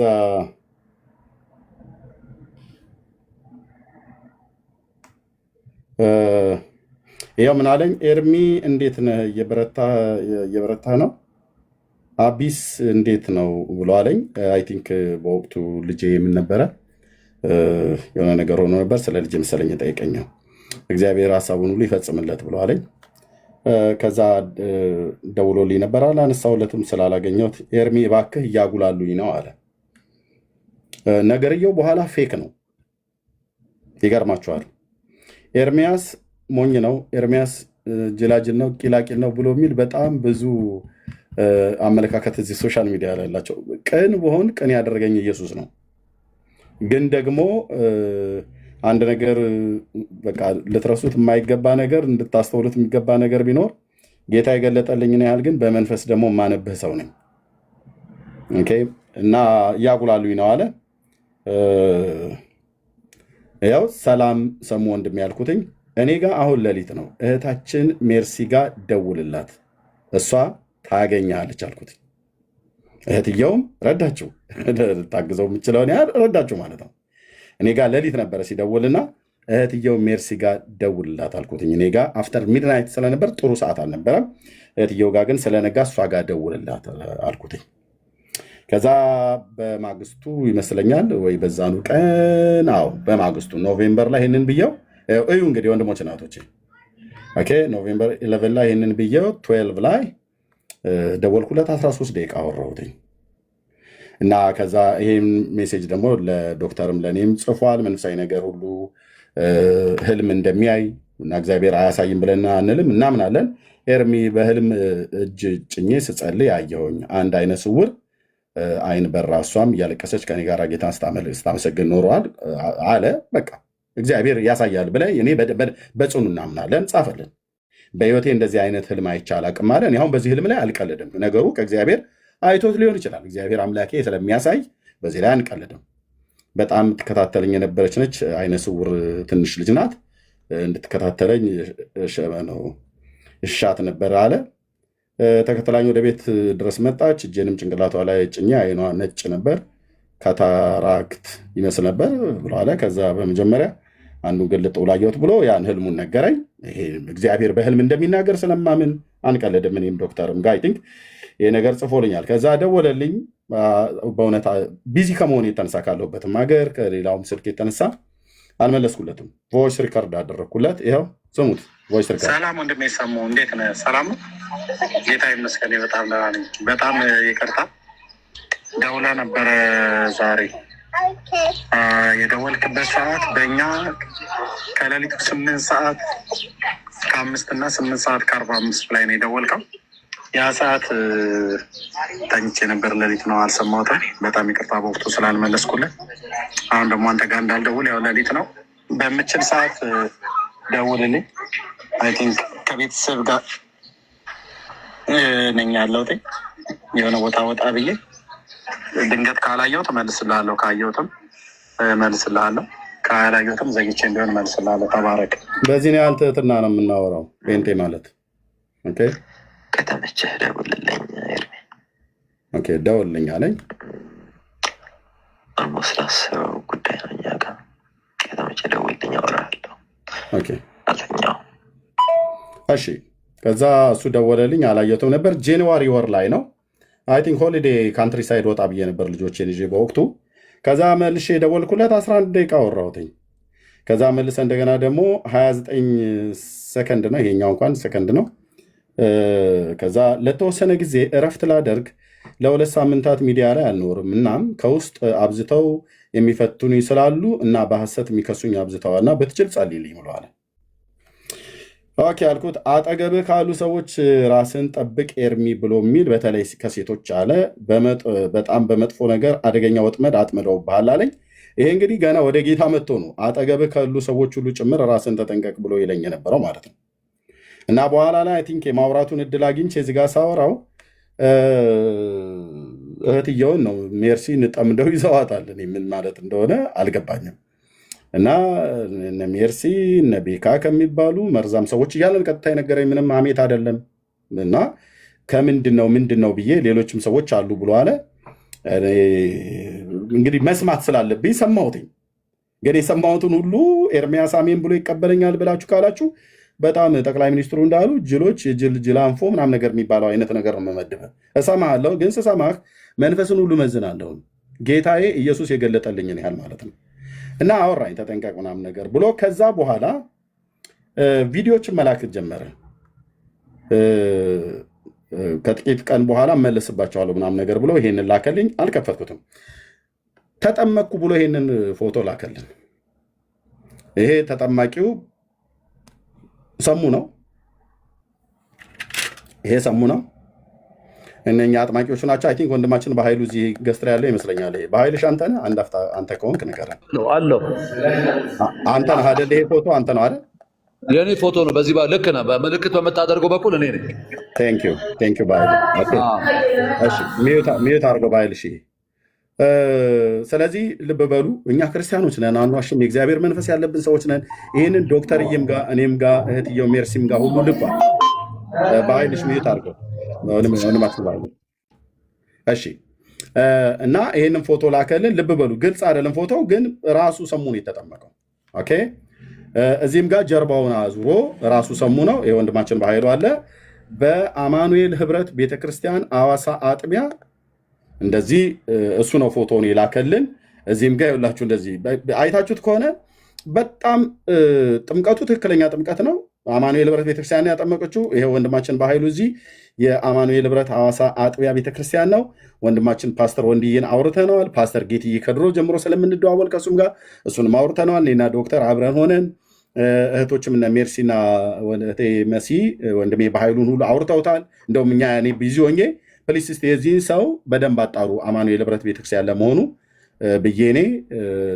ይኸው ምን አለኝ፣ ኤርሚ እንዴት ነህ? እየበረታ ነው። አቢስ እንዴት ነው ብሎ አለኝ። አይ ቲንክ በወቅቱ ልጄ የምን ነበረ የሆነ ነገር ሆኖ ነበር። ስለ ልጅ መሰለኝ የጠየቀኛው። እግዚአብሔር ሀሳቡን ሁሉ ይፈጽምለት ብሎ አለኝ። ከዛ ደውሎልኝ ነበር፣ አላነሳሁለትም ስላላገኘሁት። ኤርሚ እባክህ እያጉላሉኝ ነው አለ። ነገርየው በኋላ ፌክ ነው። ይገርማችኋል። ኤርሚያስ ሞኝ ነው፣ ኤርሚያስ ጅላጅል ነው፣ ቂላቂል ነው ብሎ የሚል በጣም ብዙ አመለካከት እዚህ ሶሻል ሚዲያ ላይ ያላቸው። ቅን ብሆን ቅን ያደረገኝ ኢየሱስ ነው። ግን ደግሞ አንድ ነገር በቃ ልትረሱት የማይገባ ነገር እንድታስተውሉት የሚገባ ነገር ቢኖር ጌታ የገለጠልኝን ያህል ግን በመንፈስ ደግሞ ማነብህ ሰው ነኝ። ኦኬ። እና እያጉላሉኝ ነው አለ። ያው ሰላም ሰሙ ወንድም ያልኩትኝ እኔ ጋር አሁን ሌሊት ነው። እህታችን ሜርሲ ጋር ደውልላት እሷ ታገኛለች አልኩትኝ። እህትየውም ረዳችሁ፣ ታግዘው የምችለውን ያህል ረዳችሁ ማለት ነው። እኔ ጋር ሌሊት ነበረ ሲደውልና እህትየው ሜርሲ ጋር ደውልላት አልኩትኝ። እኔ ጋር አፍተር ሚድናይት ስለነበር ጥሩ ሰዓት አልነበረም። እህትየው ጋር ግን ስለነጋ እሷ ጋር ደውልላት አልኩትኝ። ከዛ በማግስቱ ይመስለኛል ወይ በዛኑ ቀን፣ አዎ በማግስቱ ኖቬምበር ላይ ይህንን ብየው እዩ እንግዲህ ወንድሞች እናቶቼ፣ ኦኬ ኖቬምበር 11 ላይ ይህንን ብየው 12 ላይ ደወልኩለት። 13 ደቂቃ አወራሁትኝ እና ከዛ ይሄን ሜሴጅ ደግሞ ለዶክተርም ለእኔም ጽፏል። መንፈሳዊ ነገር ሁሉ ህልም እንደሚያይ እና እግዚአብሔር አያሳይም ብለን አንልም እናምናለን። ኤርሚ በህልም እጅ ጭኜ ስጸልይ አየሁኝ። አንድ አይነ ስውር አይን በራ፣ እሷም እያለቀሰች ከኔ ጋር ጌታን ስታመሰግን ኖረዋል አለ። በቃ እግዚአብሔር ያሳያል ብለን እኔ በጽኑ እናምናለን። ጻፈልን። በህይወቴ እንደዚህ አይነት ህልም አይቼ አላቅም አለ። እኔ አሁን በዚህ ህልም ላይ አልቀልድም። ነገሩ ከእግዚአብሔር አይቶት ሊሆን ይችላል። እግዚአብሔር አምላኬ ስለሚያሳይ በዚህ ላይ አንቀልድም። በጣም ትከታተለኝ የነበረች ነች። አይነ ስውር ትንሽ ልጅ ናት። እንድትከታተለኝ እሻት ነበር አለ። ተከተላኝ ወደ ቤት ድረስ መጣች። እጄንም ጭንቅላቷ ላይ ጭኜ አይኗ ነጭ ነበር፣ ካታራክት ይመስል ነበር ብሎ አለ። ከዛ በመጀመሪያ አንዱን ግልጥ ብሎ አየሁት ብሎ ያን ህልሙን ነገረኝ። ይሄ እግዚአብሔር በህልም እንደሚናገር ስለማምን አንቀልድም። እኔም ዶክተርም ጋር አይ ቲንክ ይሄ ነገር ጽፎልኛል። ከዛ ደወለልኝ። በእውነት ቢዚ ከመሆን የተነሳ ካለሁበትም ሀገር ከሌላውም ስልክ የተነሳ አልመለስኩለትም። ቮይስ ሪከርድ አደረግኩለት። ይኸው ስሙት። ቮይስ ሪከርድ። ሰላም ወንድሜ ሰሙ፣ እንዴት ነህ? ሰላም ነው፣ ጌታ ይመስገን። በጣም ደህና ነኝ። በጣም ይቅርታ ደውለህ ነበረ ዛሬ። የደወልክበት ሰዓት በእኛ ከሌሊቱ 8 ሰዓት ከ5 እና 8 ሰዓት ከ45 ላይ ነው የደወልከው። ያ ሰዓት ተኝቼ ነበር፣ ሌሊት ነው፣ አልሰማሁትም። በጣም ይቅርታ በወቅቱ ስላልመለስኩልህ። አሁን ደግሞ አንተ ጋር እንዳልደውል ያው ሌሊት ነው። በምችል ሰዓት ደውልልኝ። አይ ቲንክ ከቤተሰብ ጋር ነኝ ያለሁት። የሆነ ቦታ ወጣ ብዬ ድንገት ካላየሁት እመልስልሃለሁ፣ ካየሁትም እመልስልሃለሁ፣ ካላየሁትም ዘግቼም ቢሆን እመልስልሃለሁ። ተባረክ። በዚህ ያህል ትህትና ነው የምናወራው። ጴንጤ ማለት ኦኬ። ከተመቸህ ደውልልኝ ኤርሚ። ኦኬ ደውልልኝ አለኝ። ኦልሞስት ላስበው ጉዳይ ነው እኛ ጋር። ከተመቸህ ደውልልኝ አወራለሁ። ኦኬ አልተኛው። እሺ ከዛ እሱ ደወለልኝ። አላየሁትም ነበር። ጃንዋሪ ወር ላይ ነው አይ ቲንክ ሆሊዴ ካንትሪ ሳይድ ወጣ ብዬ ነበር ልጆቼን ይዤ በወቅቱ። ከዛ መልሼ ደወልኩለት። 11 ደቂቃ አወራሁትኝ። ከዛ መልሰ እንደገና ደግሞ 29 ሰከንድ ነው ይሄኛው፣ እንኳን ሰከንድ ነው። ከዛ ለተወሰነ ጊዜ እረፍት ላደርግ ለ2 ሳምንታት ሚዲያ ላይ አልኖርም፣ እናም ከውስጥ አብዝተው የሚፈቱኝ ስላሉ እና በሐሰት የሚከሱኝ አብዝተዋልና ብትችል ጸልይልኝ ብለዋል። ኦኬ አልኩት። አጠገብህ ካሉ ሰዎች ራስን ጠብቅ ኤርሚ ብሎ የሚል በተለይ ከሴቶች አለ በጣም በመጥፎ ነገር አደገኛ ወጥመድ አጥምደውብሃል አለኝ። ይሄ እንግዲህ ገና ወደ ጌታ መጥቶ ነው። አጠገብህ ካሉ ሰዎች ሁሉ ጭምር ራስን ተጠንቀቅ ብሎ ይለኝ የነበረው ማለት ነው። እና በኋላ ላይ አይ ቲንክ የማውራቱን እድል አግኝቼ እዚህ ጋር ሳወራው እህትየውን ነው ሜርሲን ጠምደው ይዘዋታል። እኔ ምን ማለት እንደሆነ አልገባኝም። እና እነ ሜርሲ እነ ቤካ ከሚባሉ መርዛም ሰዎች እያለን ቀጥታ የነገረኝ ምንም ሐሜት አይደለም። እና ከምንድን ነው ብዬ ሌሎችም ሰዎች አሉ ብሎ አለ። እንግዲህ መስማት ስላለብኝ ሰማሁትኝ። ግን የሰማሁትን ሁሉ ኤርሚያስ አሜን ብሎ ይቀበለኛል ብላችሁ ካላችሁ በጣም ጠቅላይ ሚኒስትሩ እንዳሉ ጅሎች ጅላንፎ ምናምን ነገር የሚባለው አይነት ነገር ነው መመድበ። እሰማለሁ፣ ግን ስሰማህ መንፈስን ሁሉ መዝናለሁ። ጌታዬ ኢየሱስ የገለጠልኝን ያህል ማለት ነው። እና አወራኝ ተጠንቀቅ ምናምን ነገር ብሎ ከዛ በኋላ ቪዲዮችን መላክ ጀመረ። ከጥቂት ቀን በኋላ መለስባቸዋለሁ ምናምን ነገር ብሎ ይሄንን ላከልኝ። አልከፈትኩትም። ተጠመቅኩ ብሎ ይሄንን ፎቶ ላከልን። ይሄ ተጠማቂው ሰሙ ነው። ይሄ ሰሙ ነው። እነኛ አጥማቂዎች ናቸው። አይ ቲንክ ወንድማችን በኃይሉ እዚህ ገስትራ ያለው ይመስለኛል። ይሄ በኃይልሽ አንተ ነህ? አንድ አፍታ አንተ ከሆንክ ንገረን። አለው አንተ ነህ አይደል? ይሄ ፎቶ አንተ ነው አይደል? የኔ ፎቶ ነው። በዚህ ልክ ነህ። በምልክት በምታደርገው በኩል እኔ ነኝ። ቴንክ ዩ በኃይሉ። እሺ ሚዩት አድርገው በኃይል። እሺ ስለዚህ ልብ በሉ፣ እኛ ክርስቲያኖች ነን፣ አንዋሽም። የእግዚአብሔር መንፈስ ያለብን ሰዎች ነን። ይህንን ዶክተርዬም ጋር እኔም ጋር እህትየው ሜርሲም ጋር ሁሉ ልኳል። በኃይልሽ ሚዩት አድርገው ወንድማችን ባሉ። እሺ እና ይህንን ፎቶ ላከልን። ልብ በሉ፣ ግልጽ አይደለም ፎቶ ግን ራሱ ሰሙ ነው የተጠመቀው። ኦኬ እዚህም ጋር ጀርባውን አዙሮ ራሱ ሰሙ ነው። ይሄ ወንድማችን በኃይሉ አለ። በአማኑኤል ህብረት ቤተክርስቲያን አዋሳ አጥቢያ እንደዚህ እሱ ነው ፎቶውን የላከልን። እዚህም ጋር ይኸውላችሁ እንደዚህ አይታችሁት ከሆነ በጣም ጥምቀቱ ትክክለኛ ጥምቀት ነው። አማኑኤል ህብረት ቤተክርስቲያን ያጠመቀችው ይሄ ወንድማችን በኃይሉ እዚህ የአማኑኤል ህብረት ሐዋሳ አጥቢያ ቤተክርስቲያን ነው። ወንድማችን ፓስተር ወንድዬን አውርተነዋል። ፓስተር ጌትዬ ከድሮ ጀምሮ ስለምንደዋወል ከሱም ጋር እሱንም አውርተነዋል። እኔና ዶክተር አብረን ሆነን እህቶችም እነ ሜርሲና እህቴ መሲ ወንድሜ በኃይሉን ሁሉ አውርተውታል። እንደውም እኛ እኔ ቢዚ ሆኜ ፕሊስ እስቲ የዚህ ሰው በደንብ አጣሩ አማኑኤል ህብረት ቤተክርስቲያን ለመሆኑ ብዬ እኔ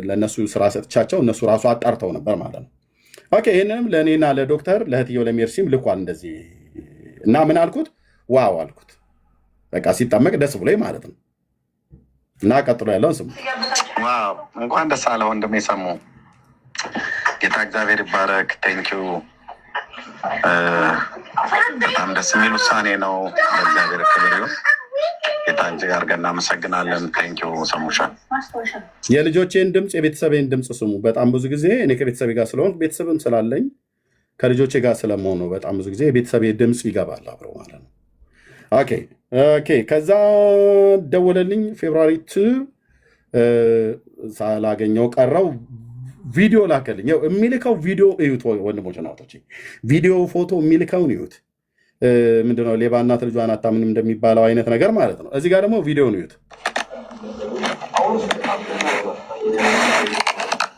ለእነሱ ስራ ሰጥቻቸው እነሱ ራሱ አጣርተው ነበር ማለት ነው። ኦኬ ይህንንም ለእኔና ለዶክተር ለእህትየው ለሜርሲም ልኳል እንደዚህ እና ምን አልኩት? ዋው አልኩት። በቃ ሲጠመቅ ደስ ብሎኝ ማለት ነው። እና ቀጥሎ ያለውን ስሙ። ዋው እንኳን ደስ አለ ወንድሜ ሰሙ። ጌታ እግዚአብሔር ይባረክ። ቴንኪዩ። በጣም ደስ የሚል ውሳኔ ነው። ለእግዚአብሔር ክብር ይሁን። ጌታ እጅግ አድርገን እናመሰግናለን። ቴንኪዩ ሰሙሻ። የልጆቼን ድምፅ የቤተሰቤን ድምፅ ስሙ። በጣም ብዙ ጊዜ እኔ ከቤተሰቤ ጋር ስለሆን ቤተሰብም ስላለኝ ከልጆቼ ጋር ስለመሆኑ በጣም ብዙ ጊዜ የቤተሰቤ ድምፅ ይገባል አብረው ማለት ነው። ኦኬ ከዛ ደወለልኝ። ፌብሩዋሪ 2 ሳላገኘው ቀረው። ቪዲዮ ላከልኝ። የሚልከው ቪዲዮ እዩት ወንድሞች ናቶች፣ ቪዲዮ ፎቶ የሚልከውን እዩት። ምንድነው ሌባ እናት ልጇን አታምንም እንደሚባለው አይነት ነገር ማለት ነው። እዚህ ጋር ደግሞ ቪዲዮን እዩት።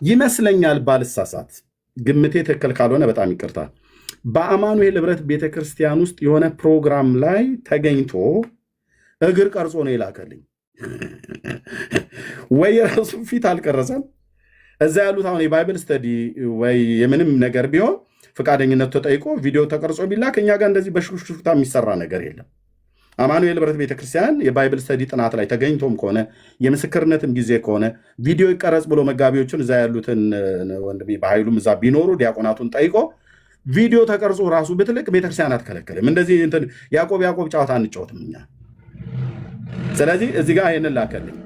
ይመስለኛል ባልሳሳት፣ ግምቴ ትክክል ካልሆነ በጣም ይቅርታ። በአማኑኤል ህብረት ቤተክርስቲያን ውስጥ የሆነ ፕሮግራም ላይ ተገኝቶ እግር ቀርጾ ነው የላከልኝ። ወይ የራሱ ፊት አልቀረጸም። እዛ ያሉት አሁን የባይብል ስተዲ ወይ የምንም ነገር ቢሆን ፈቃደኝነቱ ተጠይቆ ቪዲዮ ተቀርጾ ቢላክ እኛ ጋር እንደዚህ በሹክሹክታ የሚሰራ ነገር የለም። አማኑኤል ህብረት ቤተክርስቲያን የባይብል ስተዲ ጥናት ላይ ተገኝቶም ከሆነ የምስክርነትም ጊዜ ከሆነ ቪዲዮ ይቀረጽ ብሎ መጋቢዎችን እዛ ያሉትን ወንድሜ በኃይሉም እዛ ቢኖሩ ዲያቆናቱን ጠይቆ ቪዲዮ ተቀርጾ ራሱ ብትልቅ ቤተክርስቲያን አትከለክልም። እንደዚህ ያዕቆብ ጨዋታ አንጫወትም እኛ። ስለዚህ እዚህ ጋር ይሄንን ላከልኝ።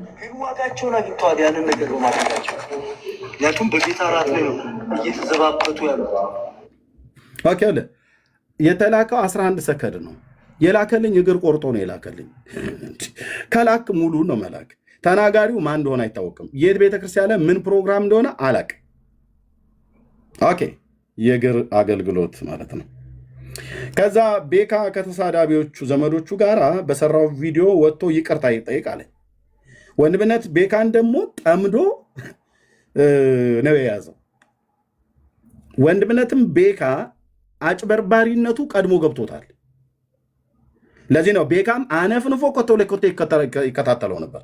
ዋጋቸውን አግኝተዋል ያንን ነገር በማድረጋቸው። ምክንያቱም በጌታ እራት ላይ ነው እየተዘባበቱ ያሉ። ኦኬ የተላከው 11 ሰከንድ ነው የላከልኝ። እግር ቆርጦ ነው የላከልኝ። ከላክ ሙሉ ነው መላክ። ተናጋሪው ማን እንደሆነ አይታወቅም። የት ቤተክርስቲያን ላይ ምን ፕሮግራም እንደሆነ አላቅ። ኦኬ የእግር አገልግሎት ማለት ነው። ከዛ ቤካ ከተሳዳቢዎቹ ዘመዶቹ ጋር በሰራው ቪዲዮ ወጥቶ ይቅርታ ይጠይቅ አለ። ወንድምነት ቤካን ደግሞ ጠምዶ ነው የያዘው። ወንድምነትም ቤካ አጭበርባሪነቱ ቀድሞ ገብቶታል። ለዚህ ነው ቤካም አነፍንፎ ኮቶ ለኮቴ ይከታተለው ነበር።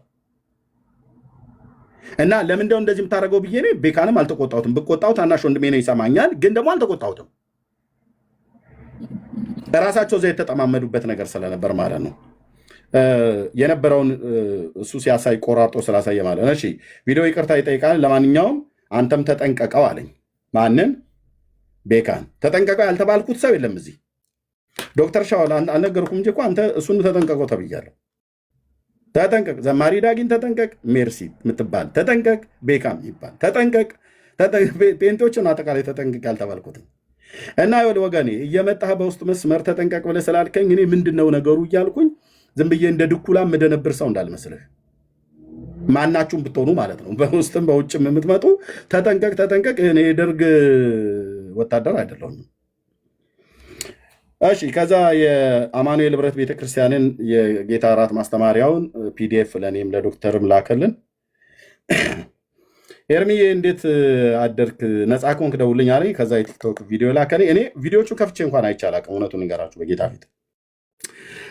እና ለምንድነው እንደዚህ የምታደርገው ብዬ ነው ቤካንም አልተቆጣሁትም። ብቆጣው ታናሽ ወንድሜ ነው ይሰማኛል፣ ግን ደግሞ አልተቆጣሁትም። ራሳቸው ዘይ የተጠማመዱበት ነገር ስለነበር ማለት ነው። የነበረውን እሱ ሲያሳይ ቆራርጦ ስላሳየ ማለት ነው። እሺ ቪዲዮ ይቅርታ ይጠይቃል። ለማንኛውም አንተም ተጠንቀቀው አለኝ። ማንን? ቤካን። ተጠንቀቀው ያልተባልኩት ሰው የለም እዚህ። ዶክተር ሻውል አልነገርኩም እንጂ እኮ አንተ እሱን ተጠንቀቀው ተብያለሁ። ተጠንቀቅ። ዘማሪ ዳጊን ተጠንቀቅ። ሜርሲ የምትባል ተጠንቀቅ። ቤካም ይባል ተጠንቀቅ። ፔንቶችን አጠቃላይ ተጠንቀቅ ያልተባልኩትም እና ወደ ወገኔ እየመጣህ በውስጥ መስመር ተጠንቀቅ ብለህ ስላልከኝ እኔ ምንድነው ነገሩ እያልኩኝ ዝም ብዬ እንደ ድኩላ የምደነብር ሰው እንዳልመስልህ። ማናችሁም ብትሆኑ ማለት ነው፣ በውስጥም በውጭም የምትመጡ ተጠንቀቅ። እኔ የደርግ ወታደር አይደለሁም። እሺ ከዛ የአማኑኤል ህብረት ቤተክርስቲያንን የጌታ እራት ማስተማሪያውን ፒዲኤፍ ለእኔም ለዶክተርም ላከልን። ኤርሚዬ እንዴት አደርክ? ነፃ ከሆንክ ደውልኝ አለኝ። ከዛ የቲክቶክ ቪዲዮ ላከልኝ። እኔ ቪዲዮቹ ከፍቼ እንኳን አይቼ አላውቅም፣ እውነቱን ንገራችሁ በጌታ ፊት።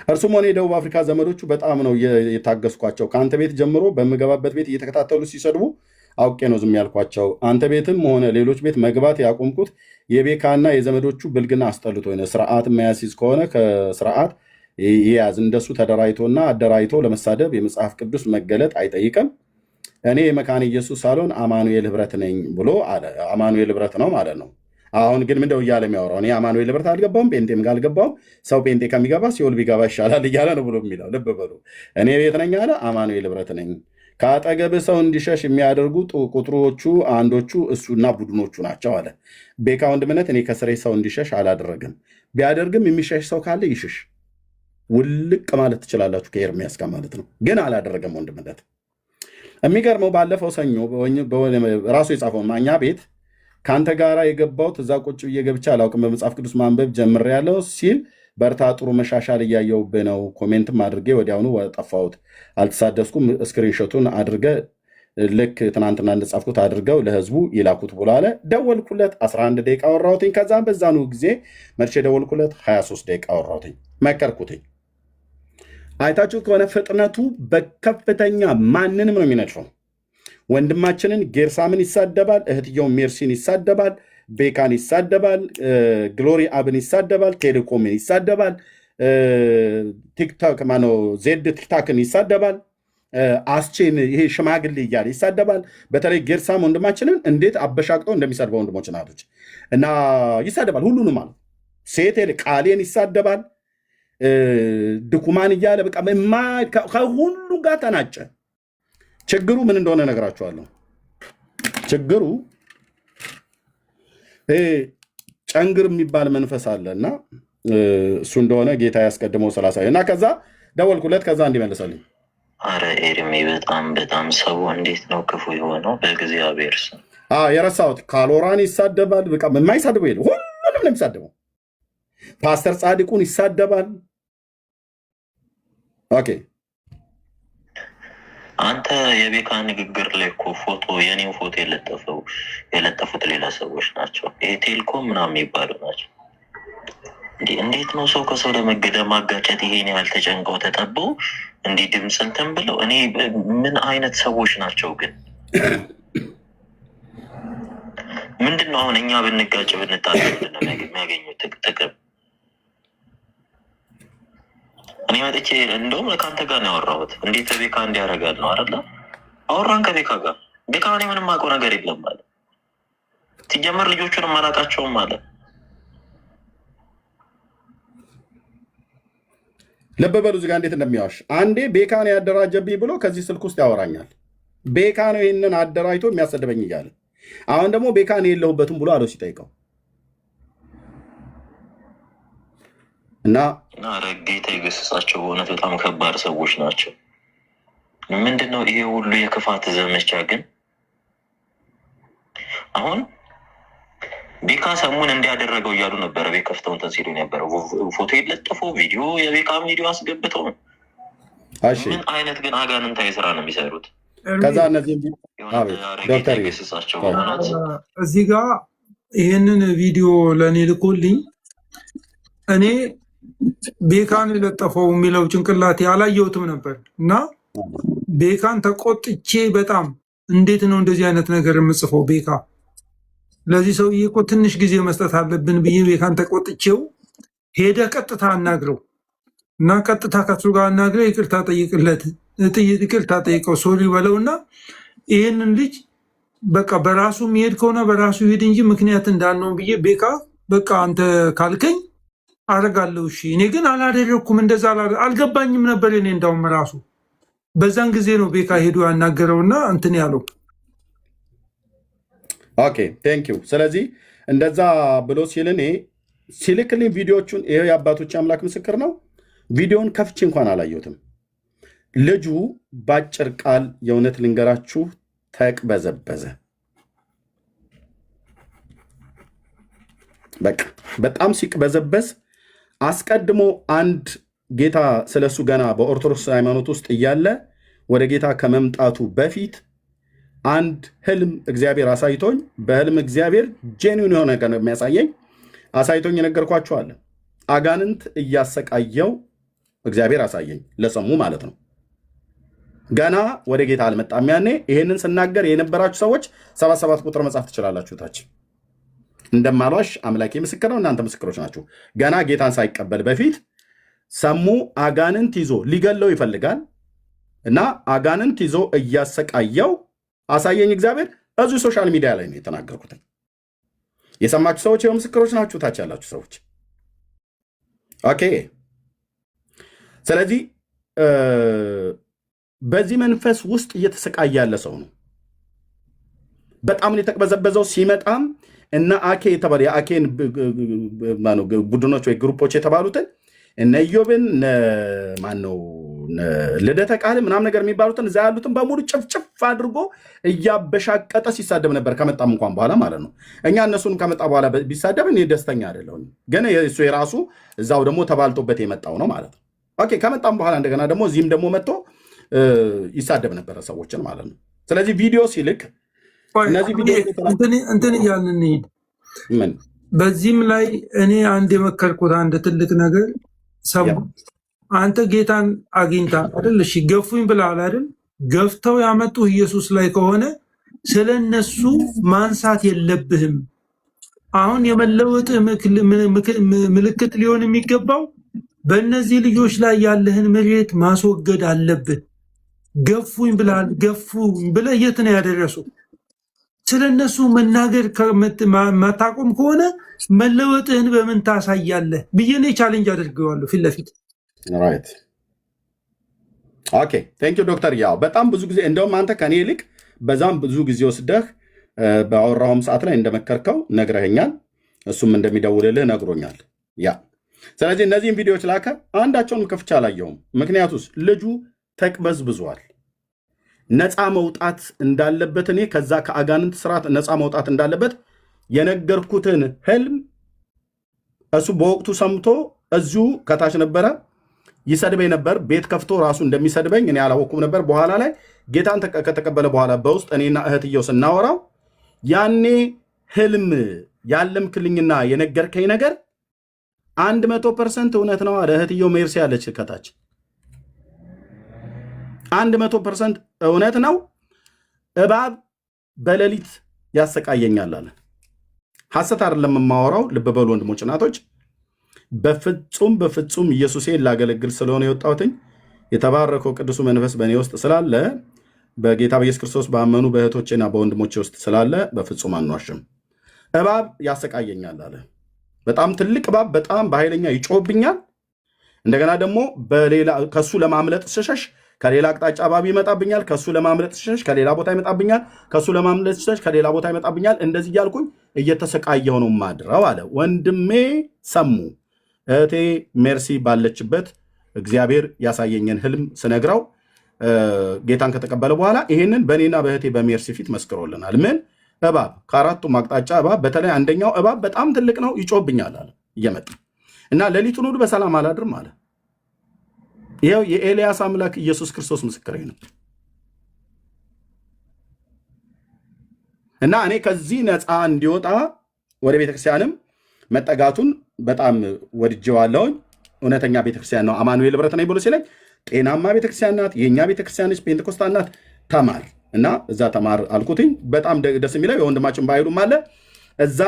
እርሱም ሆነ የደቡብ አፍሪካ ዘመዶቹ በጣም ነው የታገስኳቸው። ከአንተ ቤት ጀምሮ በምገባበት ቤት እየተከታተሉ ሲሰድቡ አውቄ ነው ዝም ያልኳቸው። አንተ ቤትም ሆነ ሌሎች ቤት መግባት ያቆምኩት የቤካና የዘመዶቹ ብልግና አስጠልቶ ነው። ስርዓት የማያስይዝ ከሆነ ከስርዓት ይያዝ። እንደሱ ተደራጅቶና አደራጅቶ ለመሳደብ የመጽሐፍ ቅዱስ መገለጥ አይጠይቅም። እኔ የመካነ ኢየሱስ ሳልሆን አማኑኤል ህብረት ነኝ ብሎ አለ። አማኑኤል ህብረት ነው ማለት ነው። አሁን ግን ምንደው እያለ የሚያወራው እኔ አማኑኤል ህብረት አልገባውም፣ ጴንጤም ጋር አልገባውም፣ ሰው ጴንጤ ከሚገባ ሲኦል ቢገባ ይሻላል እያለ ነው ብሎ የሚለው። ልብ በሉ። እኔ ቤት ነኝ አለ፣ አማኑኤል ህብረት ነኝ። ከአጠገብህ ሰው እንዲሸሽ የሚያደርጉ ቁጥሮቹ አንዶቹ እሱና ቡድኖቹ ናቸው አለ። ቤካ ወንድምነት እኔ ከስሬ ሰው እንዲሸሽ አላደረግም። ቢያደርግም የሚሸሽ ሰው ካለ ይሽሽ። ውልቅ ማለት ትችላላችሁ ከኤርሚያስ ጋር ማለት ነው። ግን አላደረገም ወንድምነት። የሚገርመው ባለፈው ሰኞ ራሱ የጻፈው እኛ ቤት ከአንተ ጋር የገባሁት እዛ ቁጭ ብዬ ገብቼ አላውቅም፣ በመጽሐፍ ቅዱስ ማንበብ ጀምሬያለሁ ሲል በርታ፣ ጥሩ መሻሻል እያየሁብህ ነው። ኮሜንትም አድርጌ ወዲያውኑ ጠፋሁት፣ አልተሳደስኩም። ስክሪንሾቱን አድርገ ልክ ትናንትና እንደጻፍኩት አድርገው ለህዝቡ ይላኩት ብሎ አለ። ደወልኩለት፣ 11 ደቂቃ አወራሁትኝ። ከዛም በዛኑ ጊዜ መልሼ ደወልኩለት፣ 23 ደቂቃ አወራሁትኝ፣ መከርኩትኝ። አይታችሁት ከሆነ ፍጥነቱ በከፍተኛ ማንንም ነው የሚነድፈው። ወንድማችንን ጌርሳምን ይሳደባል፣ እህትየውን ሜርሲን ይሳደባል፣ ቤካን ይሳደባል፣ ግሎሪ አብን ይሳደባል፣ ቴሌኮምን ይሳደባል፣ ቲክቶክ ማነው ዜድ ቲክታክን ይሳደባል፣ አስቼን ይሄ ሽማግሌ እያለ ይሳደባል። በተለይ ጌርሳም ወንድማችንን እንዴት አበሻቅጠው እንደሚሰድበው ወንድሞች ናቶች እና ይሳደባል። ሁሉንም አለ ሴት ቃሌን ይሳደባል፣ ድኩማን እያለ በቃ ከሁሉ ጋር ተናጨ። ችግሩ ምን እንደሆነ እነግራችኋለሁ። ችግሩ ጨንግር የሚባል መንፈስ አለ እና እሱ እንደሆነ ጌታ ያስቀድመው 30 እና ከዛ ደወልኩለት፣ ከዛ እንዲመልሰልኝ። አረ ኤርሚ በጣም ሰው እንዴት ነው ክፉ የሆነው በእግዚአብሔር ስም። የረሳሁት ካሎራን ይሳደባል። በቃ የማይሳደበው የለም፣ ሁሉንም ነው የሚሳደበው። ፓስተር ጻድቁን ይሳደባል። ኦኬ አንተ የቤካ ንግግር ላይ እኮ ፎቶ የኔን ፎቶ የለጠፉት ሌላ ሰዎች ናቸው። ይሄ ቴልኮም ምናምን የሚባሉ ናቸው። እንዴት ነው ሰው ከሰው ለማጋጨት ይሄን ያህል ተጨንቀው ተጠበው እንዲህ ድምፅ እንትን ብለው? እኔ ምን አይነት ሰዎች ናቸው ግን? ምንድን ነው አሁን እኛ ብንጋጭ ብንጣላ ምንድን ነው የሚያገኙት ጥቅም? እኔ መጥቼ እንደውም ከአንተ ጋር ነው ያወራሁት። እንዴት ቤካ እንዲያደርጋል ነው አይደለ? አወራን ከቤካ ጋር። ቤካ እኔ ምንም አውቀው ነገር የለም አለ። ሲጀመር ልጆቹንም አላውቃቸውም አለ። ልብ በሉ እዚህ ጋር እንዴት እንደሚዋሽ። አንዴ ቤካ ነው ያደራጀብኝ ብሎ ከዚህ ስልክ ውስጥ ያወራኛል። ቤካ ነው ይህንን አደራጅቶ የሚያሰድበኝ እያለ፣ አሁን ደግሞ ቤካ ነው የለሁበትም ብሎ አለው ሲጠይቀው እና ጌታ የገሰጻቸው በእውነት በጣም ከባድ ሰዎች ናቸው። ምንድን ነው ይሄ ሁሉ የክፋት ዘመቻ ግን? አሁን ቤካ ሰሙን እንዲያደረገው እያሉ ነበረ። ቤት ከፍተው እንትን ሲሉ ነበረ። ፎቶ የለጠፉ ቪዲዮ የቤካ ቪዲዮ አስገብተው ነው። ምን አይነት ግን አጋንንታዊ ስራ ነው የሚሰሩት? ከዛ እነዚህ ጌታ የገሰጻቸው በእውነት እዚህ ጋር ይህንን ቪዲዮ ለእኔ ልኮልኝ እኔ ቤካን የለጠፈው የሚለው ጭንቅላቴ አላየሁትም ነበር እና ቤካን ተቆጥቼ በጣም እንዴት ነው እንደዚህ አይነት ነገር የምጽፈው? ቤካ ለዚህ ሰውዬ እኮ ትንሽ ጊዜ መስጠት አለብን ብዬ ቤካን ተቆጥቼው ሄደ ቀጥታ አናግረው እና ቀጥታ ከሱ ጋር አናግረው ይቅርታ ጠይቅለት፣ ይቅርታ ጠይቀው ሶሪ በለውና ይህንን ልጅ በቃ በራሱ የሚሄድ ከሆነ በራሱ ይሄድ እንጂ ምክንያት እንዳልነው ብዬ ቤካ በቃ አንተ ካልከኝ አረጋለሁ እሺ። እኔ ግን አላደረኩም፣ እንደዛ አልገባኝም ነበር። እኔ እንዳውም ራሱ በዛን ጊዜ ነው ቤካ ሄዶ ያናገረውና እንትን ያለው። ኦኬ ቴንክ ዩ። ስለዚህ እንደዛ ብሎ ሲል እኔ ሲልክልኝ ቪዲዮቹን ይሄ የአባቶች አምላክ ምስክር ነው። ቪዲዮን ከፍቼ እንኳን አላየሁትም። ልጁ በአጭር ቃል የእውነት ልንገራችሁ ተቅበዘበዘ። በቃ በጣም ሲቅበዘበዝ አስቀድሞ አንድ ጌታ ስለሱ ገና በኦርቶዶክስ ሃይማኖት ውስጥ እያለ ወደ ጌታ ከመምጣቱ በፊት አንድ ህልም እግዚአብሔር አሳይቶኝ በህልም እግዚአብሔር ጄኒውን የሆነ ነገር የሚያሳየኝ አሳይቶኝ የነገርኳችኋለ። አጋንንት እያሰቃየው እግዚአብሔር አሳየኝ፣ ለሰሙ ማለት ነው። ገና ወደ ጌታ አልመጣም። ያኔ ይሄንን ስናገር የነበራችሁ ሰዎች 77 ቁጥር መጻፍ ትችላላችሁ። ታች እንደማሏሽ አምላኬ ምስክር ነው፣ እናንተ ምስክሮች ናችሁ። ገና ጌታን ሳይቀበል በፊት ሰሙ አጋንንት ይዞ ሊገለው ይፈልጋል እና አጋንንት ይዞ እያሰቃየው አሳየኝ እግዚአብሔር። እዚሁ ሶሻል ሚዲያ ላይ ነው የተናገርኩት። የሰማችሁ ሰዎች ይኸው ምስክሮች ናችሁ፣ ታች ያላችሁ ሰዎች። ኦኬ። ስለዚህ በዚህ መንፈስ ውስጥ እየተሰቃየ ያለ ሰው ነው። በጣም የተቅበዘበዘው ሲመጣም እና አኬ የተባለ የአኬን ቡድኖች ወይ ግሩፖች የተባሉትን እነ ኢዮብን ማነው ልደተ ቃል ምናምን ነገር የሚባሉትን እዛ ያሉትን በሙሉ ጭፍጭፍ አድርጎ እያበሻቀጠ ሲሳደብ ነበር። ከመጣም እንኳን በኋላ ማለት ነው። እኛ እነሱንም ከመጣ በኋላ ቢሳደብ እኔ ደስተኛ አይደለሁም። ግን እሱ የራሱ እዛው ደግሞ ተባልቶበት የመጣው ነው ማለት ነው። ኦኬ። ከመጣም በኋላ እንደገና ደግሞ እዚህም ደግሞ መጥቶ ይሳደብ ነበረ ሰዎችን ማለት ነው። ስለዚህ ቪዲዮ ሲልክ እነዚህ ቪዲዮ እንትን እያልን እንሂድ። ምን በዚህም ላይ እኔ አንድ የመከርኩት አንድ ትልቅ ነገር ሰሙ። አንተ ጌታን አግኝታ አይደል? እሺ ገፉኝ ብለሃል አይደል? ገፍተው ያመጡ ኢየሱስ ላይ ከሆነ ስለ እነሱ ማንሳት የለብህም። አሁን የመለወጥ ምልክት ሊሆን የሚገባው በእነዚህ ልጆች ላይ ያለህን ምሬት ማስወገድ አለብህ። ገፉኝ ብለሃል። ገፉኝ ብለህ የት ነው ያደረሱ? ስለ እነሱ መናገር ማታቆም ከሆነ መለወጥህን በምን ታሳያለህ ብዬ እኔ ቻሌንጅ አድርገዋለሁ ፊት ለፊት። ራይት ኦኬ ቴንክ ዩ ዶክተር። ያው በጣም ብዙ ጊዜ እንደውም አንተ ከኔ ይልቅ በዛም ብዙ ጊዜ ወስደህ በአወራሁም ሰዓት ላይ እንደመከርከው ነግረኸኛል። እሱም እንደሚደውልልህ ነግሮኛል። ያ ስለዚህ እነዚህም ቪዲዮዎች ላከ፣ አንዳቸውንም ከፍቼ አላየሁም። ምክንያቱስ ልጁ ተቅበዝብዟል። ነፃ መውጣት እንዳለበት እኔ ከዛ ከአጋንንት ስርዓት ነፃ መውጣት እንዳለበት የነገርኩትን ህልም እሱ በወቅቱ ሰምቶ እዚሁ ከታች ነበረ ይሰድበኝ ነበር። ቤት ከፍቶ ራሱ እንደሚሰድበኝ እኔ አላወኩም ነበር። በኋላ ላይ ጌታን ከተቀበለ በኋላ በውስጥ እኔና እህትየው ስናወራው ያኔ ህልም ያለምክልኝና የነገርከኝ ነገር 100% እውነት ነው አለ። እህትየው ሜርሲ ያለች ከታች 100% እውነት ነው። እባብ በሌሊት ያሰቃየኛል አለ። ሐሰት አይደለም የማወራው። ልብ በሉ ወንድሞች እናቶች፣ በፍጹም ኢየሱሴን ላገለግል ስለሆነ የወጣሁትኝ የተባረከው ቅዱሱ መንፈስ በእኔ ውስጥ ስላለ በጌታ በኢየሱስ ክርስቶስ ባመኑ በእህቶቼና በወንድሞቼ ውስጥ ስላለ በፍጹም አንዋሽም። እባብ ያሰቃየኛል አለ። በጣም ትልቅ እባብ በጣም በኃይለኛ ይጮህብኛል። እንደገና ደግሞ ከሱ ለማምለጥ ስሸሽ ከሌላ አቅጣጫ እባብ ይመጣብኛል። ከሱ ለማምለጥ ስሸሽ ከሌላ ቦታ ይመጣብኛል። ከሱ ለማምለጥ ስሸሽ ከሌላ ቦታ ይመጣብኛል። እንደዚህ እያልኩኝ እየተሰቃየሁ ነው ማድረው አለ። ወንድሜ ሰሙ እህቴ ሜርሲ ባለችበት እግዚአብሔር ያሳየኝን ህልም ስነግራው ጌታን ከተቀበለ በኋላ ይሄንን በእኔና በእህቴ በሜርሲ ፊት መስክሮልናል። ምን እባብ ከአራቱም አቅጣጫ እባብ፣ በተለይ አንደኛው እባብ በጣም ትልቅ ነው፣ ይጮህብኛል አለ እየመጣ እና ሌሊቱን ሁሉ በሰላም አላድርም አለ። ይኸው የኤልያስ አምላክ ኢየሱስ ክርስቶስ ምስክሬ ነው። እና እኔ ከዚህ ነፃ እንዲወጣ ወደ ቤተክርስቲያንም መጠጋቱን በጣም ወድጄዋለሁኝ። እውነተኛ ቤተክርስቲያን ነው። አማኑኤል ህብረት ነኝ ብሎ ሲለኝ ጤናማ ቤተክርስቲያን ናት፣ የእኛ ቤተክርስቲያን ነች፣ ፔንቴኮስታል ናት፣ ተማር እና እዛ ተማር አልኩትኝ። በጣም ደስ የሚለው የወንድማችን ባይሉም አለ እዛ።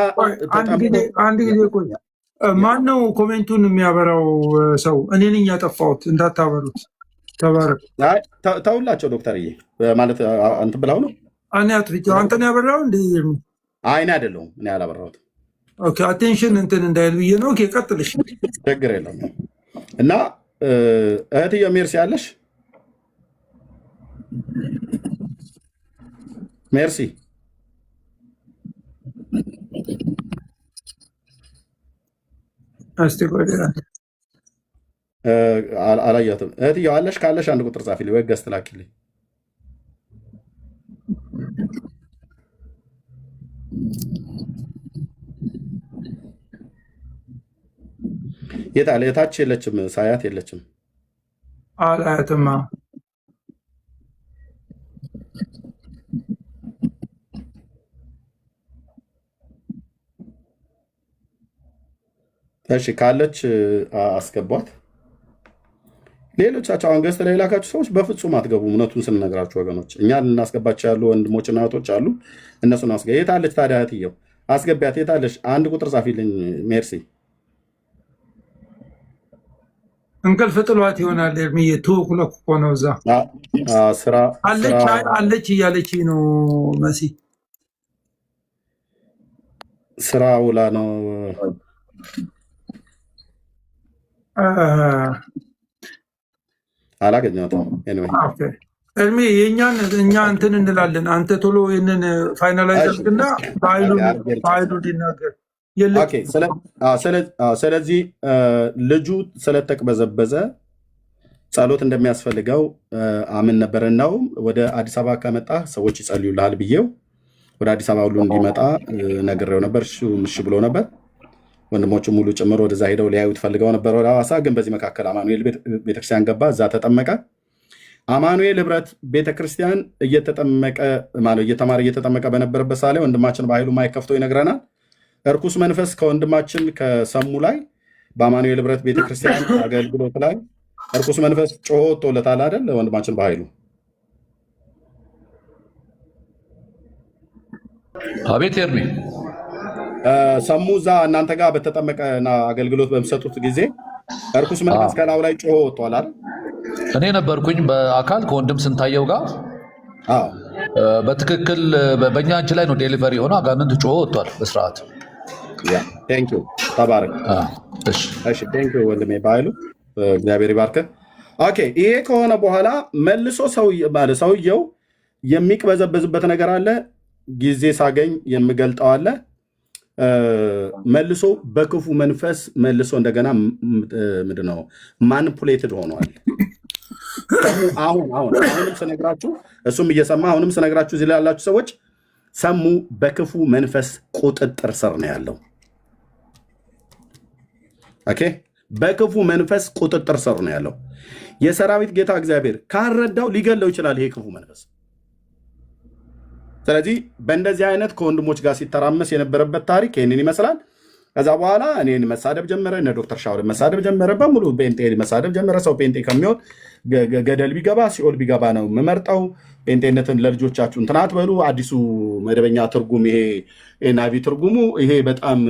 አንድ ጊዜ ቆይ፣ ማን ነው ኮሜንቱን የሚያበራው ሰው? እኔ ነኝ ያጠፋሁት፣ እንዳታበሩት። ተባረክ። ተውላቸው ዶክተርዬ ማለት እንትን ብለው ነው። እኔ አጥፍቼው አንተን ያበራው እንደ አይኔ አይደለሁም፣ እኔ አላበራሁትም። ኦኬ አቴንሽን እንትን እንዳይል ብዬ ነው። ኦኬ ቀጥልሽ። ችግር የለም። እና እህትዬ ሜርሲ አለሽ? ሜርሲ አላየሁትም። እህትዬው አለሽ? ካለሽ አንድ ቁጥር ጻፊልኝ ወይ ገዝት ላኪልኝ። የታለ? የታች የለችም፣ ሳያት የለችም። አላያትማ። እሺ ካለች አስገቧት። ሌሎቻቸው አሁን ገዝተ ላይ ላካችሁ ሰዎች በፍጹም አትገቡም። እውነቱን ስንነግራችሁ ወገኖች፣ እኛ ልናስገባቸው ያሉ ወንድሞችና እህቶች አሉ። እነሱን አስገ የታለች ታዲያ እህትየው አስገቢያት። የታለች? አንድ ቁጥር ጻፊልኝ ሜርሲ። እንቅልፍ ጥሏት ይሆናል። ኤርሚዬ ትውኩለክ እኮ ነው እዛ ስራ አለች እያለች ነው መሲ። ስራ ውላ ነው አላገኘሁትም። ኤርሚ እኛ እንትን እንላለን። አንተ ቶሎ ይህንን ፋይናላይዝ አድርግና በኃይሉ እንዲናገር። ስለዚህ ልጁ ስለተቅበዘበዘ ጸሎት እንደሚያስፈልገው አምን ነበር። እናው ወደ አዲስ አበባ ከመጣ ሰዎች ይጸልዩልሃል ብዬው ወደ አዲስ አበባ ሁሉ እንዲመጣ ነግሬው ነበር። እሺ ብሎ ነበር። ወንድሞቹ ሙሉ ጭምር ወደዛ ሄደው ሊያዩት ፈልገው ነበር ወደ ሐዋሳ። ግን በዚህ መካከል አማኑኤል ቤተክርስቲያን ገባ፣ እዛ ተጠመቀ። አማኑኤል ህብረት ቤተክርስቲያን እየተማረ እየተጠመቀ በነበረበት ሳለ ወንድማችን በኃይሉ ማይክ ከፍቶ ይነግረናል። እርኩስ መንፈስ ከወንድማችን ከሰሙ ላይ በአማኑኤል ህብረት ቤተክርስቲያን አገልግሎት ላይ እርኩስ መንፈስ ጮሆ ወጥቶለታል አይደል? ወንድማችን በኃይሉ አቤት ኤርሚ ሰሙ እዛ እናንተ ጋር በተጠመቀና አገልግሎት በሚሰጡት ጊዜ እርኩስ መንፈስ ከላዩ ላይ ጮሆ ወጥቷል አይደል? እኔ ነበርኩኝ በአካል ከወንድም ስንታየው ጋር። በትክክል በእኛ እጅ ላይ ነው ዴሊቨሪ የሆነ አጋንንት ጮሆ ወጥቷል በስርዓት። ተባረክ። ወንድሜ በኃይሉ እግዚአብሔር ይባርክ። ኦኬ ይሄ ከሆነ በኋላ መልሶ ሰውየው የሚቅበዘበዝበት ነገር አለ። ጊዜ ሳገኝ የምገልጠው አለ። መልሶ በክፉ መንፈስ መልሶ እንደገና ምንድነው ማኒፑሌትድ ሆኗል። አሁንም ስነግራችሁ እሱም እየሰማ አሁንም ስነግራችሁ እዚህ ላይ ያላችሁ ሰዎች ሰሙ በክፉ መንፈስ ቁጥጥር ስር ነው ያለው። ኦኬ በክፉ መንፈስ ቁጥጥር ስር ነው ያለው። የሰራዊት ጌታ እግዚአብሔር ካረዳው ሊገለው ይችላል ይሄ ክፉ መንፈስ። ስለዚህ በእንደዚህ አይነት ከወንድሞች ጋር ሲተራመስ የነበረበት ታሪክ ይህንን ይመስላል። ከዛ በኋላ እኔን መሳደብ ጀመረ፣ እነ ዶክተር ሻውልን መሳደብ ጀመረ፣ በሙሉ ጴንጤ መሳደብ ጀመረ። ሰው ጴንጤ ከሚሆን ገደል ቢገባ ሲኦል ቢገባ ነው የምመርጠው። ጴንጤነትን ለልጆቻችሁ እንትን አትበሉ። አዲሱ መደበኛ ትርጉም ይሄ ኤንአይቪ ትርጉሙ ይሄ በጣም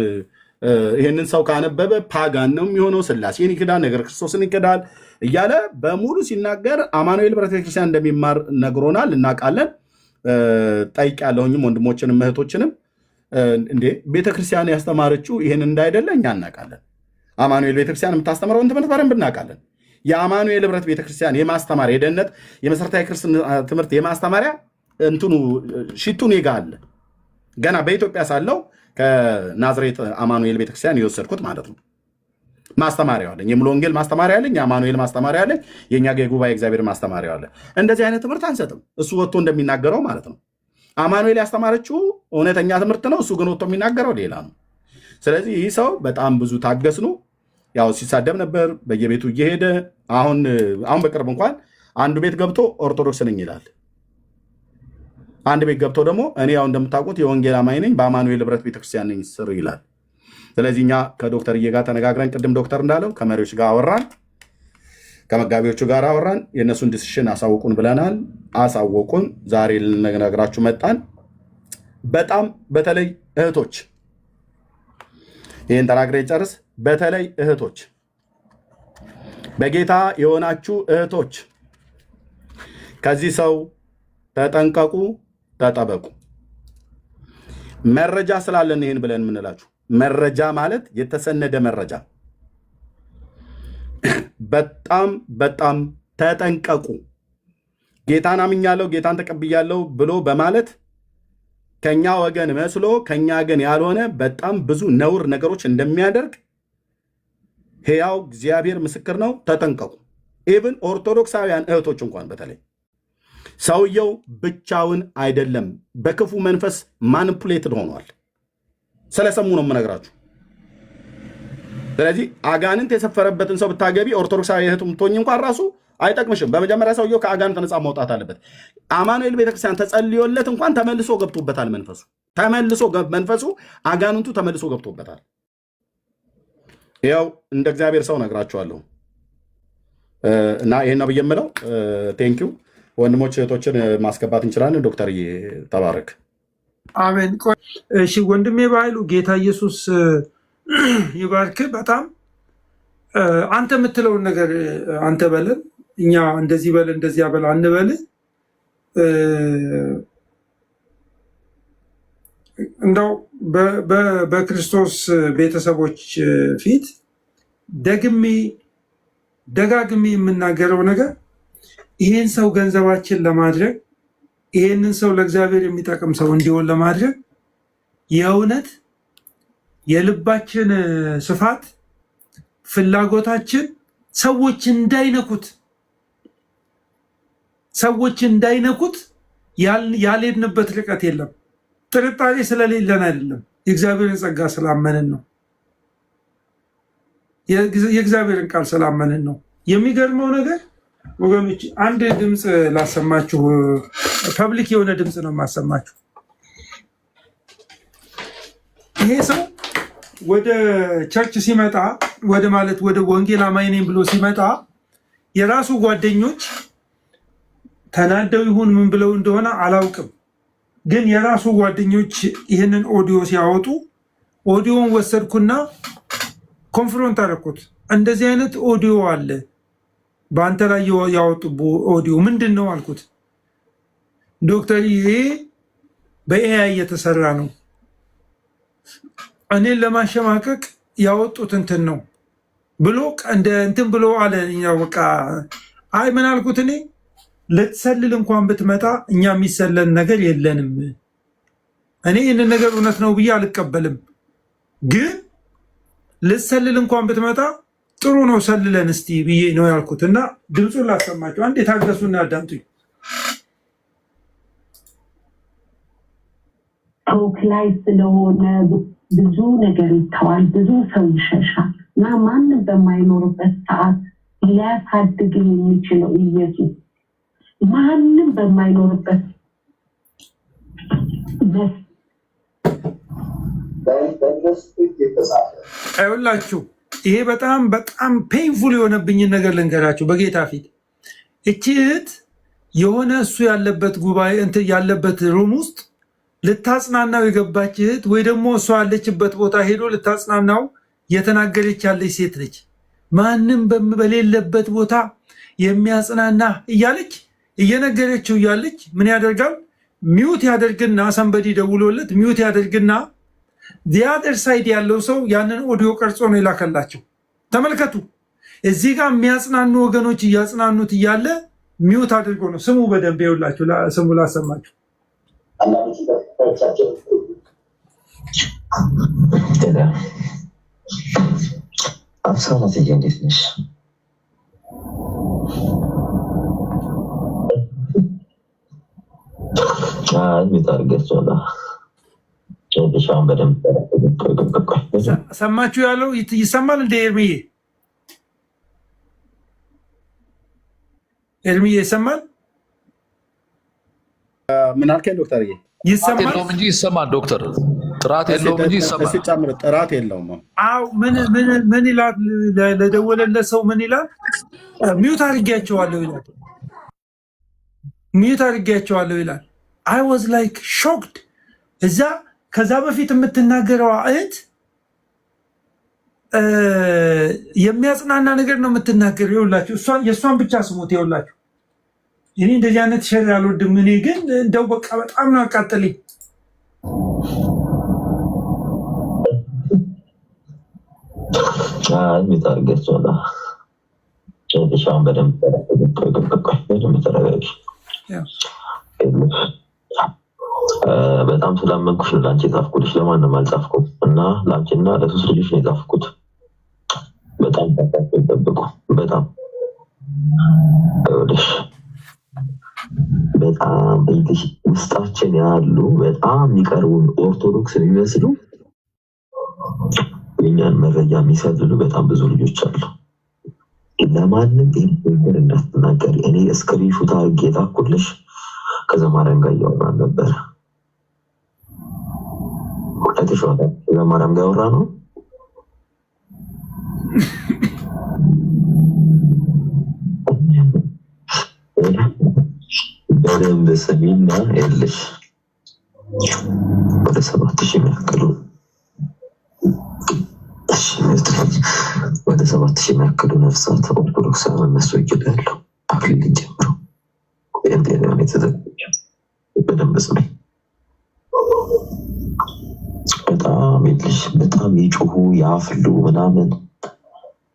ይህንን ሰው ካነበበ ፓጋን ነው የሚሆነው። ስላሴን ይክዳል፣ ነገር ክርስቶስን ይክዳል እያለ በሙሉ ሲናገር አማኑኤል ቤተክርስቲያን እንደሚማር ነግሮናል፣ እናውቃለን። ጠይቅ ያለሁኝም ወንድሞችንም እህቶችንም እንዴ ቤተክርስቲያን ያስተማረችው ይህን እንዳይደለ እኛ እናውቃለን። አማኑኤል ቤተክርስቲያን የምታስተምረውን ትምህርት በደንብ እናውቃለን። የአማኑኤል ህብረት ቤተክርስቲያን የማስተማሪያ የደህንነት የመሰረታዊ ክርስትና ትምህርት የማስተማሪያ እንትኑ ሽቱ እኔ ጋ አለ። ገና በኢትዮጵያ ሳለው ከናዝሬት አማኑኤል ቤተክርስቲያን የወሰድኩት ማለት ነው። ማስተማሪያ አለኝ፣ የሙሉ ወንጌል ማስተማሪያ አለኝ፣ የአማኑኤል ማስተማሪያ አለኝ፣ የእኛ የጉባኤ እግዚአብሔር ማስተማሪያ አለ። እንደዚህ አይነት ትምህርት አንሰጥም፣ እሱ ወጥቶ እንደሚናገረው ማለት ነው። አማኑኤል ያስተማረችው እውነተኛ ትምህርት ነው፣ እሱ ግን ወጥቶ የሚናገረው ሌላ ነው። ስለዚህ ይህ ሰው በጣም ብዙ ታገስ ነው። ያው ሲሳደብ ነበር በየቤቱ እየሄደ አሁን በቅርብ እንኳን አንዱ ቤት ገብቶ ኦርቶዶክስ ነኝ ይላል። አንድ ቤት ገብቶ ደግሞ እኔ ያው እንደምታውቁት የወንጌል አማኝ ነኝ በአማኑኤል ህብረት ቤተክርስቲያን ነኝ ስር ይላል። ስለዚህ እኛ ከዶክተርዬ ጋር ተነጋግረን ቅድም ዶክተር እንዳለው ከመሪዎች ጋር አወራን፣ ከመጋቢዎቹ ጋር አወራን። የእነሱን ዲሲሽን አሳውቁን ብለናል። አሳወቁን። ዛሬ ልነግራችሁ መጣን። በጣም በተለይ እህቶች ይህን ተናግሬ ጨርስ። በተለይ እህቶች በጌታ የሆናችሁ እህቶች ከዚህ ሰው ተጠንቀቁ፣ ተጠበቁ። መረጃ ስላለን ይህን ብለን የምንላችሁ መረጃ ማለት የተሰነደ መረጃ። በጣም በጣም ተጠንቀቁ። ጌታን አምኛለሁ ጌታን ተቀብያለሁ ብሎ በማለት ከኛ ወገን መስሎ ከኛ ወገን ያልሆነ በጣም ብዙ ነውር ነገሮች እንደሚያደርግ ሕያው እግዚአብሔር ምስክር ነው። ተጠንቀቁ። ኢቭን ኦርቶዶክሳውያን እህቶች እንኳን በተለይ ሰውየው ብቻውን አይደለም፣ በክፉ መንፈስ ማኒፑሌትድ ሆኗል። ስለሰሙ ነው የምነግራችሁ። ስለዚህ አጋንንት የሰፈረበትን ሰው ብታገቢ ኦርቶዶክሳዊ እህቱ ምትሆኝ እንኳን ራሱ አይጠቅምሽም። በመጀመሪያ ሰውየው ከአጋንንት ነፃ መውጣት አለበት። አማኑኤል ቤተክርስቲያን ተጸልዮለት እንኳን ተመልሶ ገብቶበታል። መንፈሱ አጋንንቱ ተመልሶ ገብቶበታል። ያው እንደ እግዚአብሔር ሰው ነግራችኋለሁ እና ይሄን ነው ብዬ የምለው። ቴንኪው ወንድሞች እህቶችን ማስገባት እንችላለን። ዶክተር ተባረክ። አሜን። እሺ ወንድሜ በኃይሉ ጌታ ኢየሱስ ይባርክ። በጣም አንተ የምትለውን ነገር አንተ በለን፣ እኛ እንደዚህ በል እንደዚህ በል አንበል። እንደው በክርስቶስ ቤተሰቦች ፊት ደጋግሜ የምናገረው ነገር ይሄን ሰው ገንዘባችን ለማድረግ ይሄንን ሰው ለእግዚአብሔር የሚጠቅም ሰው እንዲሆን ለማድረግ የእውነት የልባችን ስፋት ፍላጎታችን ሰዎች እንዳይነኩት ያልሄድንበት ርቀት የለም። ጥርጣሬ ስለሌለን አይደለም፣ የእግዚአብሔርን ጸጋ ስላመንን ነው። የእግዚአብሔርን ቃል ስላመንን ነው። የሚገርመው ነገር ወገኖች አንድ ድምፅ ላሰማችሁ። ፐብሊክ የሆነ ድምፅ ነው የማሰማችሁ። ይሄ ሰው ወደ ቸርች ሲመጣ ወደ ወንጌል አማኝ ነኝ ብሎ ሲመጣ የራሱ ጓደኞች ተናደው ይሁን ምን ብለው እንደሆነ አላውቅም፣ ግን የራሱ ጓደኞች ይህንን ኦዲዮ ሲያወጡ ኦዲዮን ወሰድኩና ኮንፍሮንት አደረኩት። እንደዚህ አይነት ኦዲዮ አለ በአንተ ላይ ያወጡ ኦዲዮ ምንድን ነው አልኩት። ዶክተር ይሄ በኤአይ የተሰራ ነው፣ እኔን ለማሸማቀቅ ያወጡት እንትን ነው ብሎ እንትን ብሎ አለ። በቃ አይ ምን አልኩት፣ እኔ ልትሰልል እንኳን ብትመጣ እኛ የሚሰለን ነገር የለንም። እኔ ይህንን ነገር እውነት ነው ብዬ አልቀበልም፣ ግን ልትሰልል እንኳን ብትመጣ ጥሩ ነው ሰልለን እስቲ ብዬ ነው ያልኩት። እና ድምፁን ላሰማቸው አንድ የታገሱና አዳምጡኝ። ቶክ ላይ ስለሆነ ብዙ ነገር ይተዋል፣ ብዙ ሰው ይሸሻል እና ማንም በማይኖርበት ሰዓት ሊያሳድግ የሚችለው ኢየሱስ ማንም በማይኖርበት አይውላችሁ። ይሄ በጣም ፔንፉል የሆነብኝን ነገር ልንገራችሁ በጌታ ፊት። እቺ እህት የሆነ እሱ ያለበት ጉባኤ እንትን ያለበት ሩም ውስጥ ልታጽናናው የገባች እህት ወይ ደግሞ እሷ ያለችበት ቦታ ሄዶ ልታጽናናው የተናገረች ያለች ሴት ነች። ማንም በሌለበት ቦታ የሚያጽናና እያለች እየነገረችው እያለች ምን ያደርጋል? ሚውት ያደርግና ሰንበዲ ደውሎለት ሚውት ያደርግና ዲያደር ሳይድ ያለው ሰው ያንን ኦዲዮ ቀርጾ ነው የላከላቸው። ተመልከቱ። እዚህ ጋር የሚያጽናኑ ወገኖች እያጽናኑት እያለ ሚውት አድርጎ ነው። ስሙ በደንብ ይውላችሁ፣ ስሙ ላሰማችሁ። አብሳላት እንዴት ነሽ? ሰማችሁ ያለው ይሰማል እንደ ኤርሚዬ ይሰማል? ምን አልከኝ ዶክተር? ይሰማል የለውም እንጂ ይሰማል ዶክተር። ጥራት የለውም እንጂ ይሰማል። ሲጨምር ጥራት የለውም። አው ምን ይላል? ለደወለለት ሰው ምን ይላል? ሚውት አድርጌያቸዋለሁ ይላል። ሚውት አድርጌያቸዋለሁ ይላል። አይ ዋዝ ላይክ ሾክድ። ከዛ በፊት የምትናገረው እህት የሚያጽናና ነገር ነው የምትናገረው። ይኸውላችሁ የእሷን ብቻ ስሙት። ይኸውላችሁ እኔ እንደዚህ አይነት ሸር አልወድም። እኔ ግን እንደው በቃ በጣም ነው አቃጠለኝ። በጣም ስላመንኩሽ ነው ለአንቺ የጻፍኩልሽ፣ ለማንም አልጻፍኩም እና ለአንቺና ለሶስት ልጆች ነው የጻፍኩት። በጣም ጠብቁ። በጣም በጣም ውስጣችን ያሉ በጣም የሚቀርቡን ኦርቶዶክስ የሚመስሉ የኛን መረጃ የሚሰልሉ በጣም ብዙ ልጆች አሉ። ለማንም ነገር እንዳትናገሪ። እኔ ስክሪንሾት አድርጌ የጻፍኩልሽ ከዘማርያም ጋር እያወራን ነበር። ከዘማርያም ጋር ያወራ ነው። በደንብ ስሚና የለሽ ወደ 7,000 የሚያክሉ ወደ 7,000 የሚያክሉ ነፍሳት ኦርቶዶክሳውያን መስጊድ ያለው አክሊልን ጨምሮ በእንቴሪዮን የተዘጋጀ በደንብ ስሚ። በጣም የለሽ በጣም የጮሁ ያፍሉ ምናምን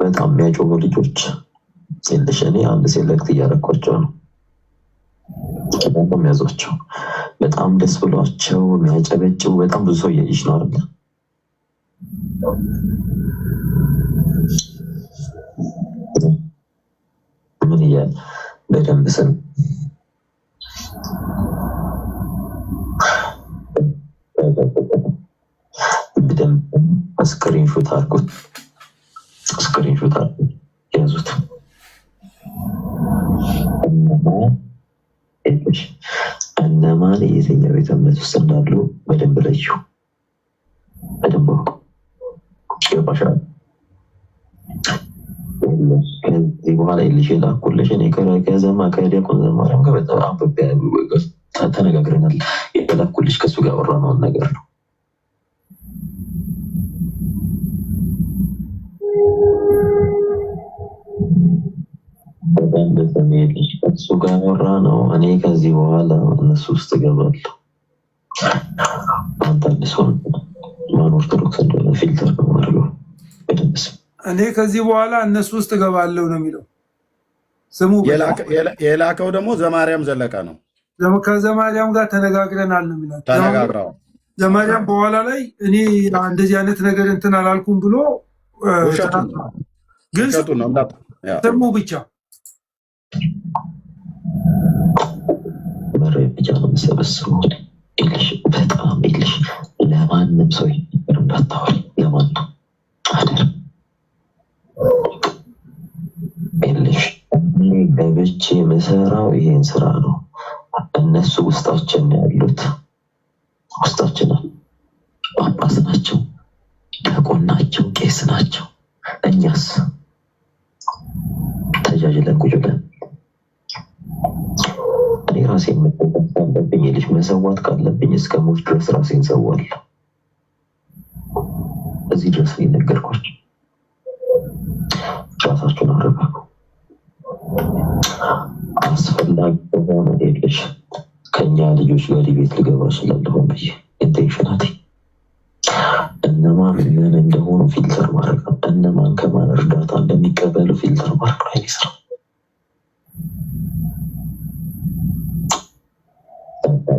በጣም የሚያጮሁ ልጆች የለሽ። እኔ አንድ ሴሌክት እያደረኳቸው ነው። በጣም ያዟቸው በጣም ደስ ብሏቸው የሚያጨበጭቡ በጣም ብዙ ሰው እያየሽ ነው አይደል? ምን እያለ በደንብ ስም በደንብ ስክሪንሾት አድርጉት፣ ስክሪንሾት አድርጉት፣ ያዙት። እነማን የትኛው ቤተ እምነት ውስጥ እንዳሉ በደንብ ለዩ፣ በደንብ አውቁ። ይባሻል። ከዚህ በኋላ ልጅ ላኩልሽ እኔ ከዲያቆን ዘማሪያም ጋር በጣም ተነጋግረናል። የላኩልሽ ከሱ ጋር ያወራነውን ነገር ነው። በደንብ ስሜልሽ ከሱ ጋር ያወራ ነው። እኔ ከዚህ በኋላ እነሱ ውስጥ እገባለሁ። አንተ አዲስ ሆን ማን ኦርቶዶክስ እንደሆነ ፊልተር ነው ማድረገው። በደንብ ስም እኔ ከዚህ በኋላ እነሱ ውስጥ እገባለሁ ነው የሚለው ስሙ። የላከው ደግሞ ዘማርያም ዘለቀ ነው። ከዘማርያም ጋር ተነጋግረናል ነው የሚለው። ተነጋግረው ዘማርያም በኋላ ላይ እኔ እንደዚህ አይነት ነገር እንትን አላልኩም ብሎ ግን ስሙ ብቻ መረጃ ነው የምሰበስበው። የለሽ በጣም የለሽ ለማንም ሰው እንዳታወሪ፣ ለማንም አደር የለሽ። ገብቼ የምሰራው ይሄን ስራ ነው። እነሱ ውስጣችን ያሉት ውስጣችን ጳጳስ ናቸው፣ ዲያቆን ናቸው፣ ቄስ ናቸው። እኛስ ተጃጅለን ቁጭ ብለን እኔ ራሴ መጠቀም ካለብኝ የልጅ መሰዋት ካለብኝ እስከ ሞት ድረስ ራሴን ሰዋለሁ። እዚህ ድረስ ነገርኳቸው። ራሳችሁን አረጋጉ። አስፈላጊ በሆነ የልጅ ከኛ ልጆች ጋር ቤት ልገባ እችላለሁ ብዬ ኢንቴንሽናቴ እነማን ምን እንደሆኑ ፊልተር ማድረግ ነው። እነማን ከማን እርዳታ እንደሚቀበሉ ፊልተር ማድረግ ነው የኔ ስራ።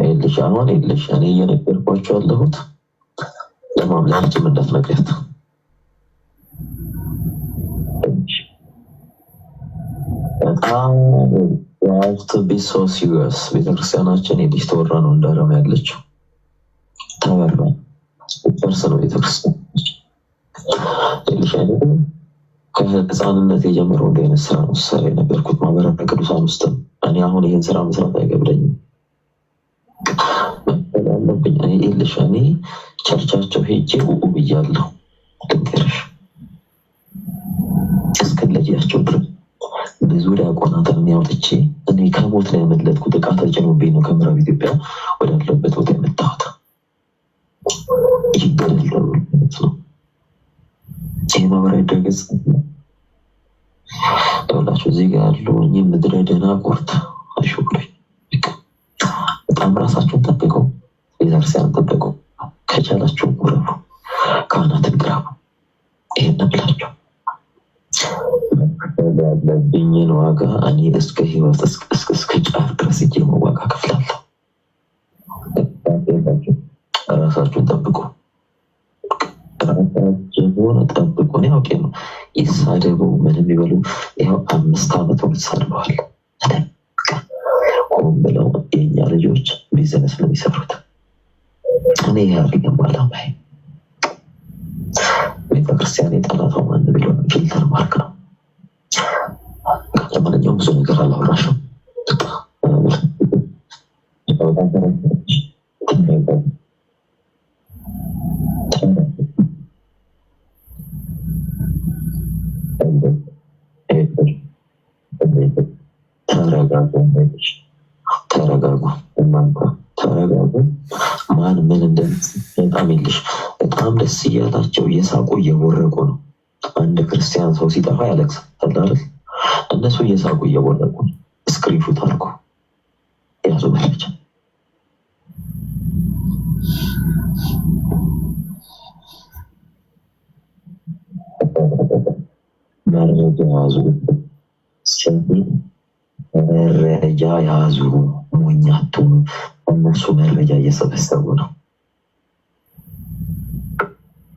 የለሽ አሁን የለሽ እኔ እየነገርኳቸው ያለሁት ለማምላችም እንዳትነግሪያት። በጣም ቢሶ ሲሪየስ ቤተክርስቲያናችን የልጅ ተወራ ነው እንዳረም ያለችው ተበራ ፐርስ ነው ቤተክርስቲያን የልሽ አይነት ከህፃንነት የጀመረው እንደ አይነት ስራ ነው ስራ የነበርኩት ማህበረ ቅዱሳን ውስጥም እኔ አሁን ይህን ስራ መስራት አይገብደኝም። መቀበል አለብኝ። እኔ የለሽ እኔ ቸርቻቸው ሄጄ ውቁ ብያለሁ። ድንገርሽ እስክለያቸው ድረስ ብዙ ዲያቆናትን የሚያወጥቼ እኔ ከሞት ላይ ያመለጥኩት ዕቃ ተጭኖብኝ ነው ከምዕራብ ኢትዮጵያ ወዳለበት ቦታ የመጣሁት። ይገደል ነው ይህ ማህበራዊ ድረገጽ ያላቸው እዚህ ጋር ያሉ እ ምድረ ደናቁርት አሽኩሪ በጣም ራሳቸውን ጠብቀው ቤተክርስቲያን ጠብቀው ከቻላቸው ጉረቡ፣ ካህናትን ግራቡ። ይህን ብላቸው ያለብኝን ዋጋ እኔ እስከ ህይወት እስከ ጫፍ ድረስ እጄ ዋጋ ከፍላለሁ። ራሳችሁን ጠብቁ፣ ራሳችሁን ጠብቁ። እኔ አውቄ ነው ይሳደቡ ምንም ይበሉ። ይኸው 5 ዓመት ሆኖ ተሳድበዋል። ሆን ብለው የኛ ልጆች ቢዝነስ ነው የሚሰሩት። እኔ ያርገም አላማይ ቤተክርስቲያን የጠላተው ማን ብሎ ፊልተር ማርክ ነው። ለማንኛውም ብዙ ነገር አላወራሽም። ተረጋጉ እናንተ ተረጋጉ። ማን ምን እንደምትል በጣም ይልሽ በጣም ደስ እያላቸው እየሳቁ እየቦረቁ ነው። አንድ ክርስቲያን ሰው ሲጠፋ ያለቅሳል አይደል? እነሱ እየሳቁ እየቦረቁ ነው። ስክሪንሾት አድርጎ ያዙ መረጃ መረጃ ያዙ መረጃ ያዙ። ሞኛቱ እነሱ መረጃ እየሰበሰቡ ነው።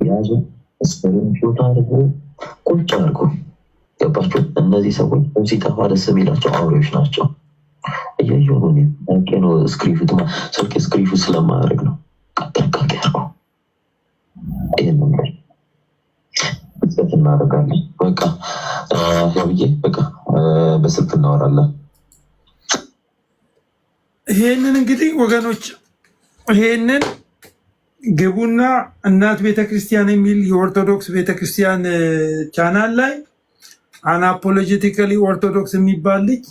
ያዙ ስክሪንሾት አድርጎ ቁጭ አድርጎ ገባችሁ? እነዚህ ሰዎች ሲጠፋ ደስ የሚላቸው አውሬዎች ናቸው። እያየሁ ነው። ስክሪንሾት ስልክ ስክሪንሾት ስለማያደርግ ነው። ጥንቃቄ አድርጎ ይህን ስህተት እናደርጋለን። በቃ ያብዬ በቃ በስልክ እናወራለን። ይሄንን እንግዲህ ወገኖች ይሄንን ግቡና እናት ቤተክርስቲያን የሚል የኦርቶዶክስ ቤተክርስቲያን ቻናል ላይ አናፖሎጂቲካሊ ኦርቶዶክስ የሚባል ልጅ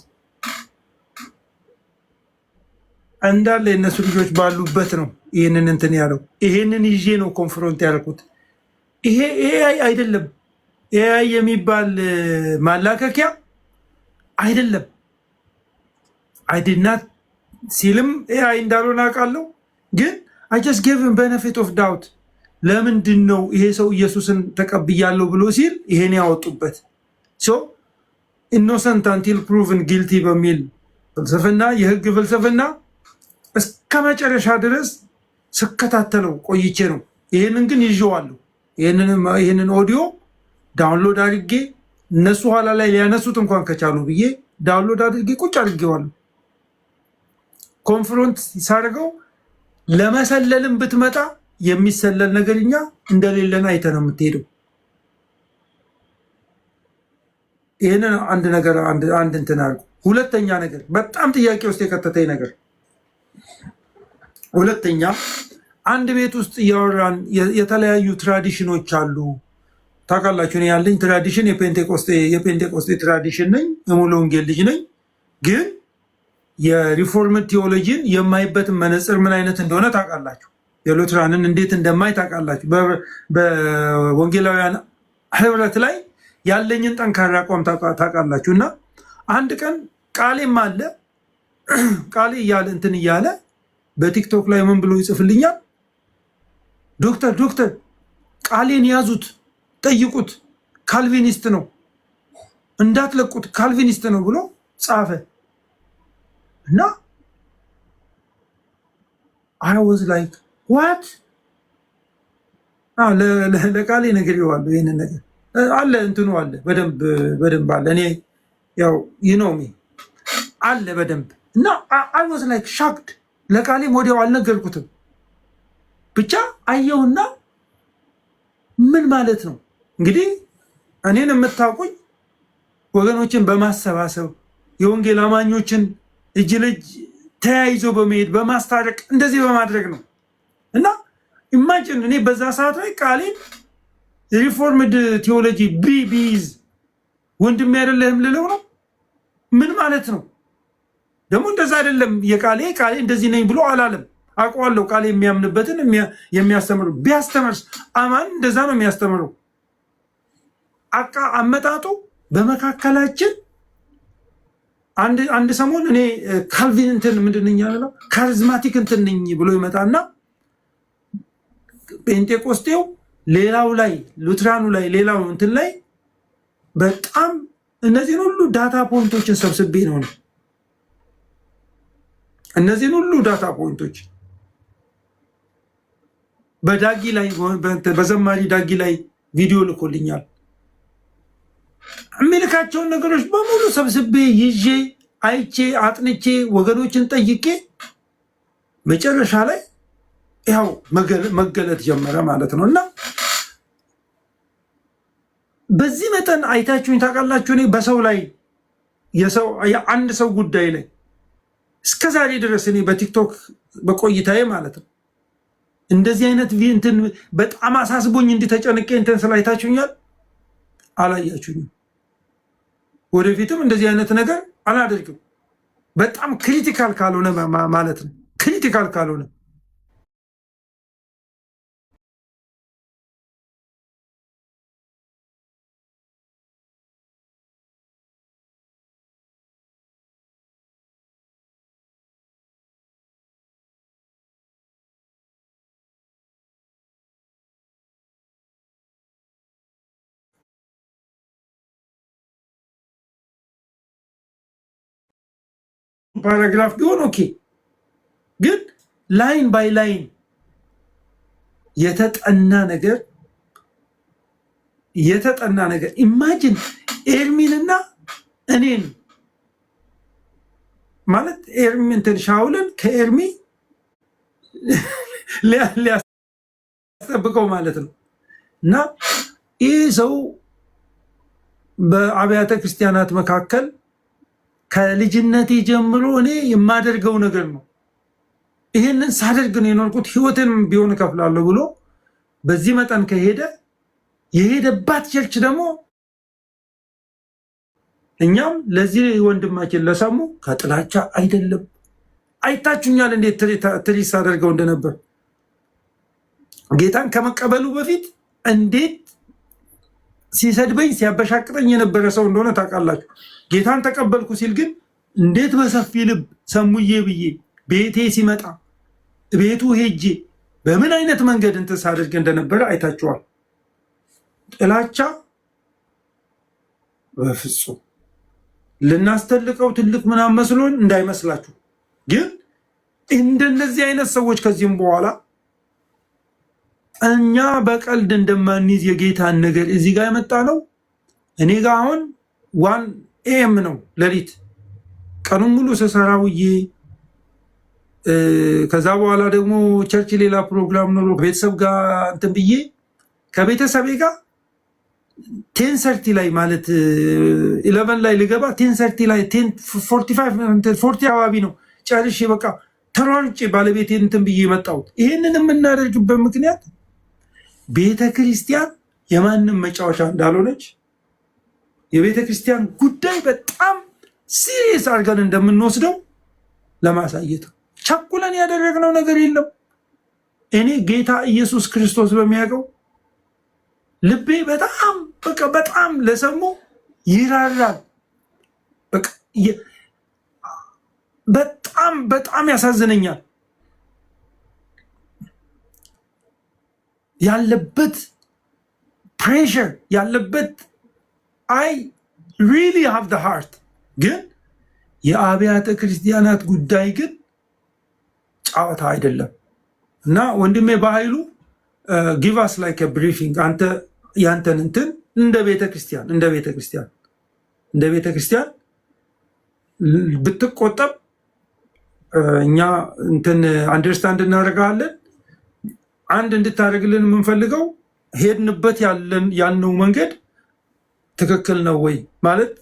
እንዳለ የእነሱ ልጆች ባሉበት ነው ይህንን እንትን ያለው። ይሄንን ይዤ ነው ኮንፍሮንት ያልኩት። ይሄ ኤአይ አይደለም፣ ኤአይ የሚባል ማላከኪያ አይደለም። አይድናት ሲልም ኤአይ እንዳልሆነ አውቃለሁ፣ ግን አይ ጀስት ጊቭ ሂም ቤኔፊት ኦፍ ዳውት። ለምንድን ነው ይሄ ሰው ኢየሱስን ተቀብያለሁ ብሎ ሲል ይሄን ያወጡበት? ሶ ኢኖሰንት አንቲል ፕሩቭን ጊልቲ በሚል ፍልስፍና የህግ ፍልስፍና እስከ መጨረሻ ድረስ ስከታተለው ቆይቼ ነው። ይህንን ግን ይዤዋለሁ። ይህንን ኦዲዮ ዳውንሎድ አድርጌ እነሱ ኋላ ላይ ሊያነሱት እንኳን ከቻሉ ብዬ ዳውንሎድ አድርጌ ቁጭ አድርጌዋለሁ። ኮንፍሮንት ሳደርገው ለመሰለልም ብትመጣ የሚሰለል ነገር እኛ እንደሌለን አይተ ነው የምትሄደው። ይህንን አንድ ነገር አንድ እንትን አድርጎ፣ ሁለተኛ ነገር በጣም ጥያቄ ውስጥ የከተተኝ ነገር፣ ሁለተኛ አንድ ቤት ውስጥ እያወራን የተለያዩ ትራዲሽኖች አሉ። ታውቃላችሁ፣ እኔ ያለኝ ትራዲሽን የፔንቴቆስቴ ትራዲሽን ነኝ። የሙሉ ወንጌል ልጅ ነኝ። ግን የሪፎርምድ ቴዎሎጂን የማይበትን መነጽር ምን አይነት እንደሆነ ታውቃላችሁ። የሉትራንን እንዴት እንደማይ ታውቃላችሁ። በወንጌላውያን ህብረት ላይ ያለኝን ጠንካራ አቋም ታውቃላችሁ። እና አንድ ቀን ቃሌም አለ ቃሌ እያለ እንትን እያለ በቲክቶክ ላይ ምን ብሎ ይጽፍልኛል? ዶክተር ቃሌን ያዙት፣ ጠይቁት፣ ካልቪኒስት ነው እንዳትለቁት፣ ካልቪኒስት ነው ብሎ ጻፈ። እና አይ ዋዝ ላይክ ዋት ለቃሌ ነግሬዋለሁ። ይሄንን ነገር አለ እንትኑ አለ በደንብ አለ። እኔ ያው ዩኖሚ አለ በደንብ። እና አይ ዋዝ ላይክ ሻክድ። ለቃሌም ወዲያው አልነገርኩትም። ብቻ አየውና ምን ማለት ነው እንግዲህ እኔን የምታውቁኝ ወገኖችን በማሰባሰብ የወንጌል አማኞችን እጅ ለእጅ ተያይዞ በመሄድ በማስታረቅ እንደዚህ በማድረግ ነው። እና ኢማጂን እኔ በዛ ሰዓት ላይ ቃሌን ሪፎርምድ ቴዎሎጂ ቢዝ ወንድሜ አይደለህም ልለው ነው? ምን ማለት ነው? ደግሞ እንደዛ አይደለም። ቃሌ እንደዚህ ነኝ ብሎ አላለም። አውቀዋለሁ ቃሌ የሚያምንበትን የሚያስተምሩ። ቢያስተምርስ አማን እንደዛ ነው የሚያስተምረው። አመጣጡ በመካከላችን አንድ ሰሞን እኔ ካልቪን እንትን ምንድን ነኝ ያለው ካሪዝማቲክ እንትን ነኝ ብሎ ይመጣና ጴንጤቆስጤው ሌላው ላይ ሉትራኑ ላይ ሌላው እንትን ላይ በጣም እነዚህን ሁሉ ዳታ ፖይንቶችን ሰብስቤ ነው እነዚህን ሁሉ ዳታ ፖይንቶች በዳጊ ላይ በዘማሪ ዳጊ ላይ ቪዲዮ ልኮልኛል። የሚልካቸውን ነገሮች በሙሉ ሰብስቤ ይዤ አይቼ አጥንቼ ወገኖችን ጠይቄ መጨረሻ ላይ ያው መገለጥ ጀመረ ማለት ነው። እና በዚህ መጠን አይታችሁኝ ታውቃላችሁ? እኔ በሰው ላይ የአንድ ሰው ጉዳይ ላይ እስከዛሬ ድረስ እኔ በቲክቶክ በቆይታዬ ማለት ነው እንደዚህ አይነት እንትን በጣም አሳስቦኝ እንዲተጨንቄ እንትን ስላይታችሁኛል? አላያችሁኝም። ወደፊትም እንደዚህ አይነት ነገር አላደርግም። በጣም ክሪቲካል ካልሆነ ማለት ነው። ክሪቲካል ካልሆነ ፓራግራፍ ቢሆን ኦኬ፣ ግን ላይን ባይ ላይን የተጠና ነገር ኢማጂን ኤርሚንና እኔን ማለት ኤርሚን ሻውልን ከኤርሚ ሊያስጠብቀው ማለት ነው። እና ይህ ሰው በአብያተ ክርስቲያናት መካከል ከልጅነቴ ጀምሮ እኔ የማደርገው ነገር ነው፣ ይሄንን ሳደርግ ነው የኖርኩት፣ ህይወትን ቢሆን እከፍላለሁ ብሎ በዚህ መጠን ከሄደ የሄደባት ቸርች ደግሞ እኛም ለዚህ ወንድማችን ለሰሙ ከጥላቻ አይደለም። አይታችሁኛል እንዴት ትሪት ሳደርገው እንደነበር ጌታን ከመቀበሉ በፊት እንዴት ሲሰድበኝ ሲያበሻቅጠኝ የነበረ ሰው እንደሆነ ታውቃላችሁ። ጌታን ተቀበልኩ ሲል ግን እንዴት በሰፊ ልብ ሰሙዬ ብዬ ቤቴ ሲመጣ ቤቱ ሄጄ በምን አይነት መንገድ እንትን ሳደርግ እንደነበረ አይታችኋል። ጥላቻ በፍጹም ልናስተልቀው ትልቅ ምናምን መስሎን እንዳይመስላችሁ። ግን እንደነዚህ አይነት ሰዎች ከዚህም በኋላ እኛ በቀልድ እንደማንይዝ የጌታን ነገር እዚህ ጋር የመጣ ነው። እኔ ጋር አሁን 1 AM ነው ሌሊት፣ ቀኑን ሙሉ ስሰራ ውዬ ከዛ በኋላ ደግሞ ቸርች ሌላ ፕሮግራም ኖሮ ቤተሰብ ጋር እንትን ብዬ ከቤተሰቤ ጋር 10:30 ላይ ማለት 11 ላይ ልገባ 10:30 ላይ 10:45 አካባቢ ነው ጨርሼ በቃ ተሯርጬ ባለቤቴ እንትን ብዬ መጣሁት። ይህንን የምናደርግበት ምክንያት ቤተ ክርስቲያን የማንም መጫወቻ እንዳልሆነች፣ የቤተ ክርስቲያን ጉዳይ በጣም ሲሪየስ አድርገን እንደምንወስደው ለማሳየት ነው። ቸኩለን ያደረግነው ነገር የለም። እኔ ጌታ ኢየሱስ ክርስቶስ በሚያውቀው ልቤ በጣም ለሰሙ ይራራል። በጣም ያሳዝነኛል ያለበት ፕሬሸር ያለበት አይ ሪሊ ሃቭ ዘ ሃርት። ግን የአብያተ ክርስቲያናት ጉዳይ ግን ጫወታ አይደለም። እና ወንድሜ በኃይሉ ጊቭ አስ ላይክ ብሪፊንግ አንተ ያንተን እንትን እንደ ቤተ ክርስቲያን ብትቆጠብ እኛ እንትን አንደርስታንድ እናደርጋለን። አንድ እንድታደርግልን የምንፈልገው ሄድንበት ያልነው መንገድ ትክክል ነው ወይ ማለት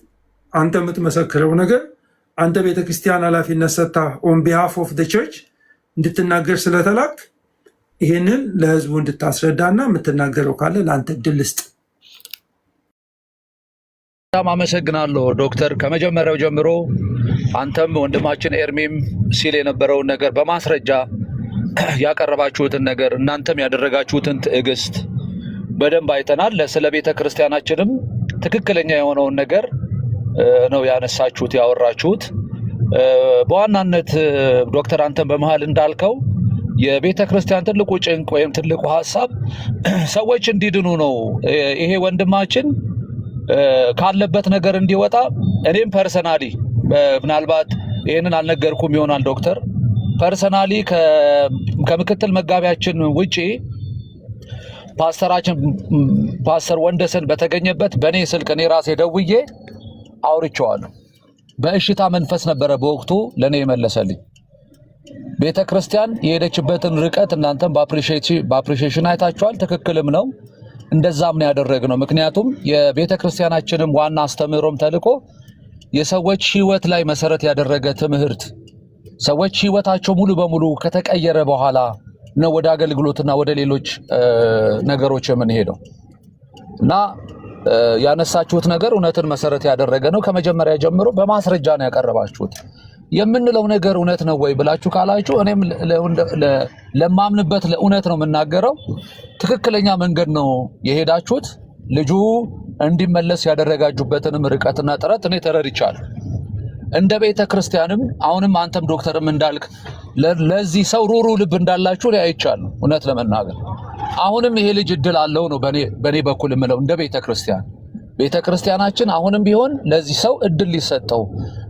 አንተ የምትመሰክረው ነገር አንተ ቤተክርስቲያን ኃላፊነት ሰጥታ ኦን ቢሃፍ ኦፍ ዘ ቸርች እንድትናገር ስለተላክ ይሄንን ለህዝቡ እንድታስረዳና የምትናገረው ካለ ለአንተ እድል ስጥ። በጣም አመሰግናለሁ ዶክተር። ከመጀመሪያው ጀምሮ አንተም ወንድማችን ኤርሚም ሲል የነበረውን ነገር በማስረጃ ያቀረባችሁትን ነገር እናንተም ያደረጋችሁትን ትዕግስት በደንብ አይተናል። ስለ ቤተ ክርስቲያናችንም ትክክለኛ የሆነውን ነገር ነው ያነሳችሁት ያወራችሁት። በዋናነት ዶክተር አንተም በመሃል እንዳልከው የቤተ ክርስቲያን ትልቁ ጭንቅ ወይም ትልቁ ሀሳብ ሰዎች እንዲድኑ ነው። ይሄ ወንድማችን ካለበት ነገር እንዲወጣ እኔም ፐርሰናሊ ምናልባት ይሄንን አልነገርኩም ይሆናል ዶክተር ፐርሰናሊ ከምክትል መጋቢያችን ውጪ ፓስተር ወንደሰን በተገኘበት በእኔ ስልክ እኔ ራሴ ደውዬ አውርቼዋለሁ። በእሽታ መንፈስ ነበረ በወቅቱ ለእኔ የመለሰልኝ። ቤተ ክርስቲያን የሄደችበትን ርቀት እናንተም በአፕሪሺዬሽን አይታችኋል። ትክክልም ነው። እንደዛም ነው ያደረግነው። ምክንያቱም የቤተ ክርስቲያናችንም ዋና አስተምህሮም ተልእኮ የሰዎች ህይወት ላይ መሰረት ያደረገ ትምህርት፣ ሰዎች ህይወታቸው ሙሉ በሙሉ ከተቀየረ በኋላ ነው ወደ አገልግሎትና ወደ ሌሎች ነገሮች የምንሄደው እና ያነሳችሁት ነገር እውነትን መሰረት ያደረገ ነው። ከመጀመሪያ ጀምሮ በማስረጃ ነው ያቀረባችሁት። የምንለው ነገር እውነት ነው ወይ ብላችሁ ካላችሁ እኔም ለማምንበት ለእውነት ነው የምናገረው። ትክክለኛ መንገድ ነው የሄዳችሁት። ልጁ እንዲመለስ ያደረጋችሁበትንም ርቀትና ጥረት እኔ ተረድቻለሁ። እንደ ቤተ ክርስቲያንም አሁንም አንተም ዶክተርም እንዳልክ ለዚህ ሰው ሩሩ ልብ እንዳላችሁ ላይ አይቻለሁ። እውነት ለመናገር አሁንም ይሄ ልጅ እድል አለው ነው በኔ በኩል የምለው። እንደ ቤተ ክርስቲያናችን አሁንም ቢሆን ለዚህ ሰው እድል ሊሰጠው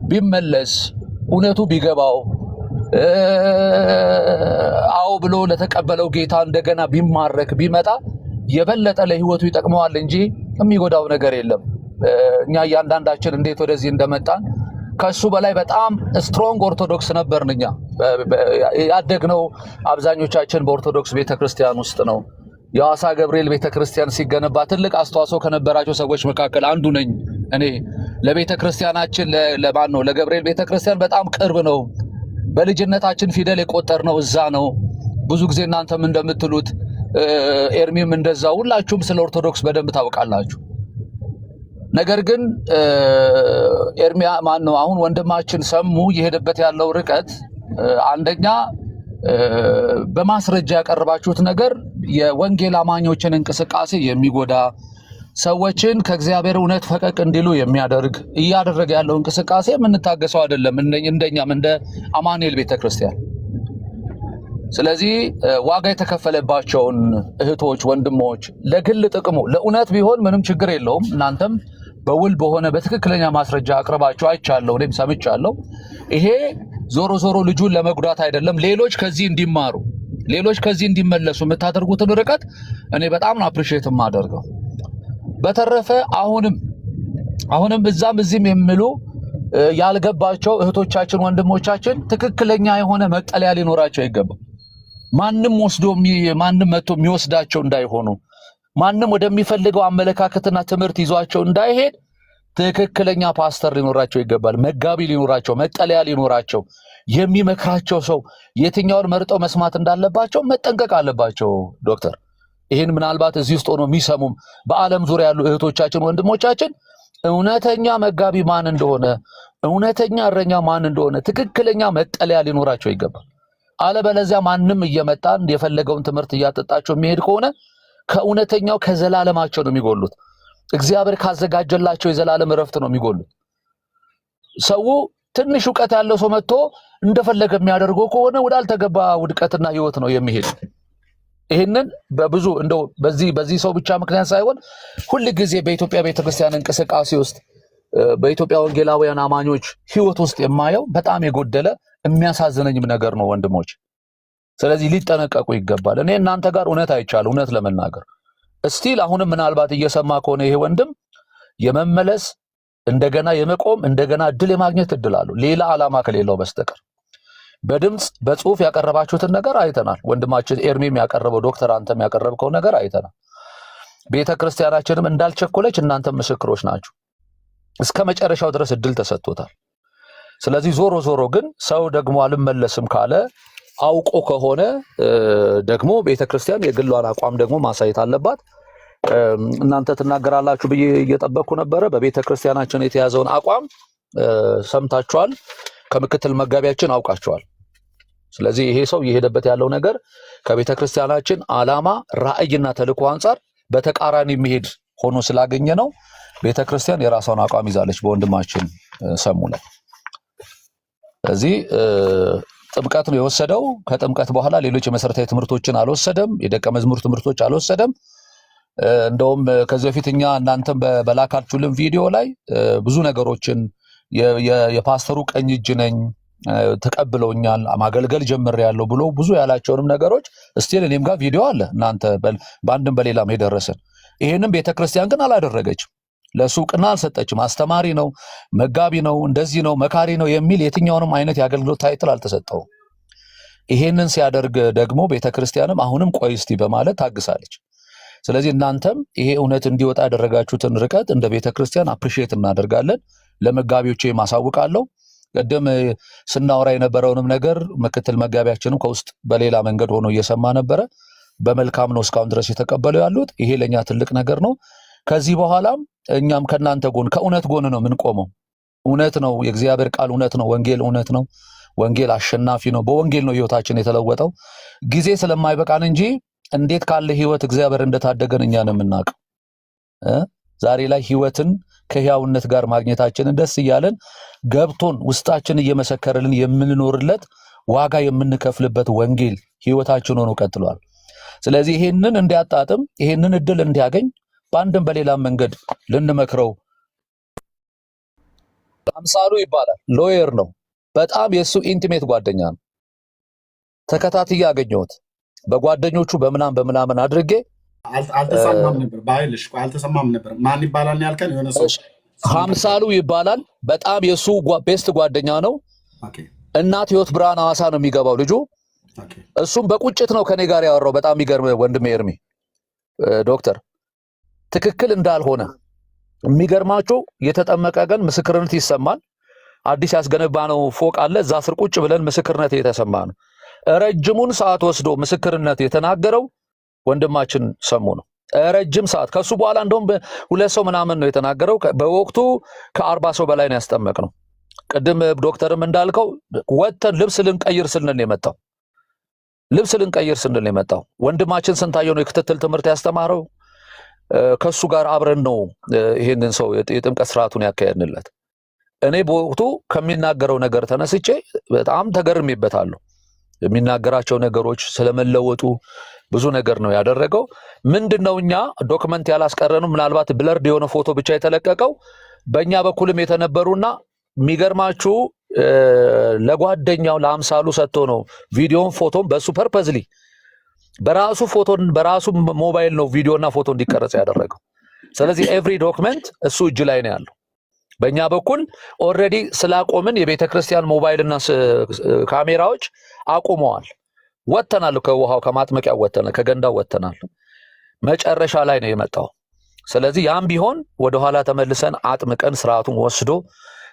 ቢመለስ እውነቱ ቢገባው አው ብሎ ለተቀበለው ጌታ እንደገና ቢማረክ ቢመጣ የበለጠ ለህይወቱ ይጠቅመዋል እንጂ የሚጎዳው ነገር የለም። እኛ እያንዳንዳችን እንዴት ወደዚህ እንደመጣን ከሱ በላይ በጣም ስትሮንግ ኦርቶዶክስ ነበርን። እኛ ያደግነው አብዛኞቻችን በኦርቶዶክስ ቤተክርስቲያን ውስጥ ነው። የሐዋሳ ገብርኤል ቤተክርስቲያን ሲገነባ ትልቅ አስተዋጽኦ ከነበራቸው ሰዎች መካከል አንዱ ነኝ እኔ። ለቤተክርስቲያናችን ለማን ነው ለገብርኤል ቤተክርስቲያን በጣም ቅርብ ነው። በልጅነታችን ፊደል የቆጠርነው እዛ ነው። ብዙ ጊዜ እናንተም እንደምትሉት ኤርሚም እንደዛ ሁላችሁም ስለ ኦርቶዶክስ በደንብ ታውቃላችሁ። ነገር ግን ኤርሚያ ማን ነው አሁን ወንድማችን ሰሙ የሄደበት ያለው ርቀት አንደኛ በማስረጃ ያቀርባችሁት ነገር የወንጌል አማኞችን እንቅስቃሴ የሚጎዳ ሰዎችን ከእግዚአብሔር እውነት ፈቀቅ እንዲሉ የሚያደርግ እያደረገ ያለው እንቅስቃሴ የምንታገሰው አይደለም እንደኛም እንደ አማኑኤል ቤተክርስቲያን። ስለዚህ ዋጋ የተከፈለባቸውን እህቶች ወንድሞች ለግል ጥቅሙ ለእውነት ቢሆን ምንም ችግር የለውም። እናንተም በውል በሆነ በትክክለኛ ማስረጃ አቅርባችሁ አይቻለሁ፣ እኔም ሰምቻለሁ። ይሄ ዞሮ ዞሮ ልጁን ለመጉዳት አይደለም፣ ሌሎች ከዚህ እንዲማሩ ሌሎች ከዚህ እንዲመለሱ የምታደርጉትን ርቀት እኔ በጣም ነው አፕሪሺየት የማደርገው። በተረፈ አሁንም እዛም እዚህም የሚሉ ያልገባቸው እህቶቻችን ወንድሞቻችን ትክክለኛ የሆነ መጠለያ ሊኖራቸው ይገባል። ማንም መጥቶ የሚወስዳቸው እንዳይሆኑ፣ ማንም ወደሚፈልገው አመለካከትና ትምህርት ይዟቸው እንዳይሄድ ትክክለኛ ፓስተር ሊኖራቸው ይገባል። መጋቢ ሊኖራቸው፣ መጠለያ ሊኖራቸው፣ የሚመክራቸው ሰው የትኛውን መርጠው መስማት እንዳለባቸው መጠንቀቅ አለባቸው። ዶክተር ይህን ምናልባት እዚህ ውስጥ ሆኖ የሚሰሙም በዓለም ዙሪያ ያሉ እህቶቻችን ወንድሞቻችን እውነተኛ መጋቢ ማን እንደሆነ፣ እውነተኛ እረኛ ማን እንደሆነ፣ ትክክለኛ መጠለያ ሊኖራቸው ይገባል። አለበለዚያ ማንም እየመጣን የፈለገውን ትምህርት እያጠጣቸው የሚሄድ ከሆነ ከእውነተኛው ከዘላለማቸው ነው የሚጎሉት። እግዚአብሔር ካዘጋጀላቸው የዘላለም እረፍት ነው የሚጎሉት። ሰው ትንሽ ዕውቀት ያለው ሰው መጥቶ እንደፈለገ የሚያደርገው ከሆነ ወዳልተገባ ውድቀትና ህይወት ነው የሚሄድ። ይህንን በብዙ እንደው በዚህ ሰው ብቻ ምክንያት ሳይሆን ሁል ጊዜ በኢትዮጵያ ቤተክርስቲያን እንቅስቃሴ ውስጥ በኢትዮጵያ ወንጌላውያን አማኞች ህይወት ውስጥ የማየው በጣም የጎደለ የሚያሳዝነኝም ነገር ነው ወንድሞች። ስለዚህ ሊጠነቀቁ ይገባል። እኔ እናንተ ጋር እውነት አይቻል እውነት ለመናገር እስቲል አሁንም ምናልባት እየሰማ ከሆነ ይሄ ወንድም የመመለስ እንደገና የመቆም እንደገና እድል የማግኘት እድል አለው፣ ሌላ ዓላማ ከሌለው በስተቀር። በድምጽ በጽሁፍ ያቀረባችሁትን ነገር አይተናል። ወንድማችን ኤርሚም ያቀረበው ዶክተር አንተም ያቀረብከው ነገር አይተናል። ቤተክርስቲያናችንም እንዳልቸኮለች እናንተም ምስክሮች ናችሁ። እስከ መጨረሻው ድረስ እድል ተሰጥቶታል። ስለዚህ ዞሮ ግን ሰው ደግሞ አልመለስም ካለ አውቆ ከሆነ ደግሞ ቤተክርስቲያን የግሏን አቋም ደግሞ ማሳየት አለባት። እናንተ ትናገራላችሁ ብዬ እየጠበቅኩ ነበረ። በቤተክርስቲያናችን የተያዘውን አቋም ሰምታችኋል። ከምክትል መጋቢያችን አውቃችኋል። ስለዚህ ይሄ ሰው የሄደበት ያለው ነገር ከቤተክርስቲያናችን ዓላማ ራዕይና ተልእኮ አንጻር በተቃራኒ የሚሄድ ሆኖ ስላገኘ ነው ቤተክርስቲያን የራሷን አቋም ይዛለች በወንድማችን ሰሙ ላይ። ስለዚህ ጥምቀት ነው የወሰደው። ከጥምቀት በኋላ ሌሎች የመሰረታዊ ትምህርቶችን አልወሰደም፣ የደቀ መዝሙር ትምህርቶች አልወሰደም። እንደውም ከዚህ በፊት እኛ እናንተም በላካችሁልን ቪዲዮ ላይ ብዙ ነገሮችን የፓስተሩ ቀኝ እጅ ነኝ ተቀብለውኛል ማገልገል ጀምሬያለሁ ብሎ ብዙ ያላቸውንም ነገሮች እስቲል እኔም ጋር ቪዲዮ አለ። እናንተ በአንድም በሌላም የደረሰን ይሄንም ቤተክርስቲያን ግን አላደረገችም። ለሱ ዕውቅና አልሰጠችም። አስተማሪ ነው፣ መጋቢ ነው፣ እንደዚህ ነው፣ መካሪ ነው የሚል የትኛውንም አይነት የአገልግሎት ታይትል አልተሰጠውም። ይሄንን ሲያደርግ ደግሞ ቤተክርስቲያንም አሁንም ቆይ እስቲ በማለት ታግሳለች። ስለዚህ እናንተም ይሄ እውነት እንዲወጣ ያደረጋችሁትን ርቀት እንደ ቤተክርስቲያን አፕሪሺየት እናደርጋለን። ለመጋቢዎቼ ማሳውቃለሁ። ቀደም ስናወራ የነበረውንም ነገር ምክትል መጋቢያችንም ከውስጥ በሌላ መንገድ ሆኖ እየሰማ ነበረ። በመልካም ነው እስካሁን ድረስ የተቀበለው ያሉት። ይሄ ለኛ ትልቅ ነገር ነው። ከዚህ በኋላም እኛም ከናንተ ጎን ከእውነት ጎን ነው የምንቆመው። እውነት ነው። የእግዚአብሔር ቃል እውነት ነው። ወንጌል እውነት ነው። ወንጌል አሸናፊ ነው። በወንጌል ነው ህይወታችን የተለወጠው። ጊዜ ስለማይበቃን እንጂ እንዴት ካለ ህይወት እግዚአብሔር እንደታደገን እኛ ነው የምናውቀው። ዛሬ ላይ ህይወትን ከህያውነት ጋር ማግኘታችንን ደስ እያለን ገብቶን ውስጣችን እየመሰከረልን የምንኖርለት ዋጋ የምንከፍልበት ወንጌል ህይወታችን ሆኖ ቀጥሏል። ስለዚህ ይሄንን እንዲያጣጥም ይሄንን እድል እንዲያገኝ በአንድም በሌላም መንገድ ልንመክረው። አምሳሉ ይባላል፣ ሎየር ነው። በጣም የሱ ኢንቲሜት ጓደኛ ነው። ተከታትዬ አገኘሁት። በጓደኞቹ በምናምን አድርጌ አልተሰማም ነበር። በኃይልሽ አልተሰማም ነበር። ማን ይባላል ያልከን? የሆነ ሰው ሀምሳሉ ይባላል። በጣም የሱ ቤስት ጓደኛ ነው። እናት ህይወት ብርሃን ሐዋሳ ነው የሚገባው ልጁ። እሱም በቁጭት ነው ከኔ ጋር ያወራው። በጣም የሚገርም ወንድሜ ኤርሚ ዶክተር ትክክል እንዳልሆነ የሚገርማቸው የተጠመቀ ቀን ምስክርነት ይሰማል። አዲስ ያስገነባነው ፎቅ አለ። እዛ ስር ቁጭ ብለን ምስክርነት የተሰማ ነው። ረጅሙን ሰዓት ወስዶ ምስክርነት የተናገረው ወንድማችን ሰሙ ነው። ረጅም ሰዓት ከሱ በኋላ እንደውም ሁለት ሰው ምናምን ነው የተናገረው። በወቅቱ ከ40 ሰው በላይ ነው ያስጠመቅ ነው። ቅድም ዶክተርም እንዳልከው ወተን ልብስ ልንቀይር ስንል የመጣው ወንድማችን ስንታየው ነው የክትትል ትምህርት ያስተማረው። ከሱ ጋር አብረን ነው ይሄንን ሰው የጥምቀት ስርዓቱን ያካሄድንለት። እኔ በወቅቱ ከሚናገረው ነገር ተነስቼ በጣም ተገርሜበታለሁ። የሚናገራቸው ነገሮች ስለመለወጡ ብዙ ነገር ነው ያደረገው። ምንድነው እኛ ዶክመንት ያላስቀረኑ ምናልባት ብለርድ የሆነ ፎቶ ብቻ የተለቀቀው በእኛ በኩልም የተነበሩና የሚገርማችሁ ለጓደኛው ለአምሳሉ ሰጥቶ ነው ቪዲዮን ፎቶን በሱ ፐርፐዝሊ በራሱ ሞባይል ነው ቪዲዮና ፎቶ እንዲቀረጽ ያደረገው። ስለዚህ ኤቭሪ ዶክመንት እሱ እጅ ላይ ነው ያለው። በእኛ በኩል ኦልሬዲ ስላቆምን የቤተ ክርስቲያን ሞባይልና ካሜራዎች አቁመዋል። ወተናል፣ ከውሃው ከማጥመቂያው ወተናል፣ ከገንዳው ወተናል። መጨረሻ ላይ ነው የመጣው። ስለዚህ ያም ቢሆን ወደኋላ ተመልሰን አጥምቀን ስርዓቱን ወስዶ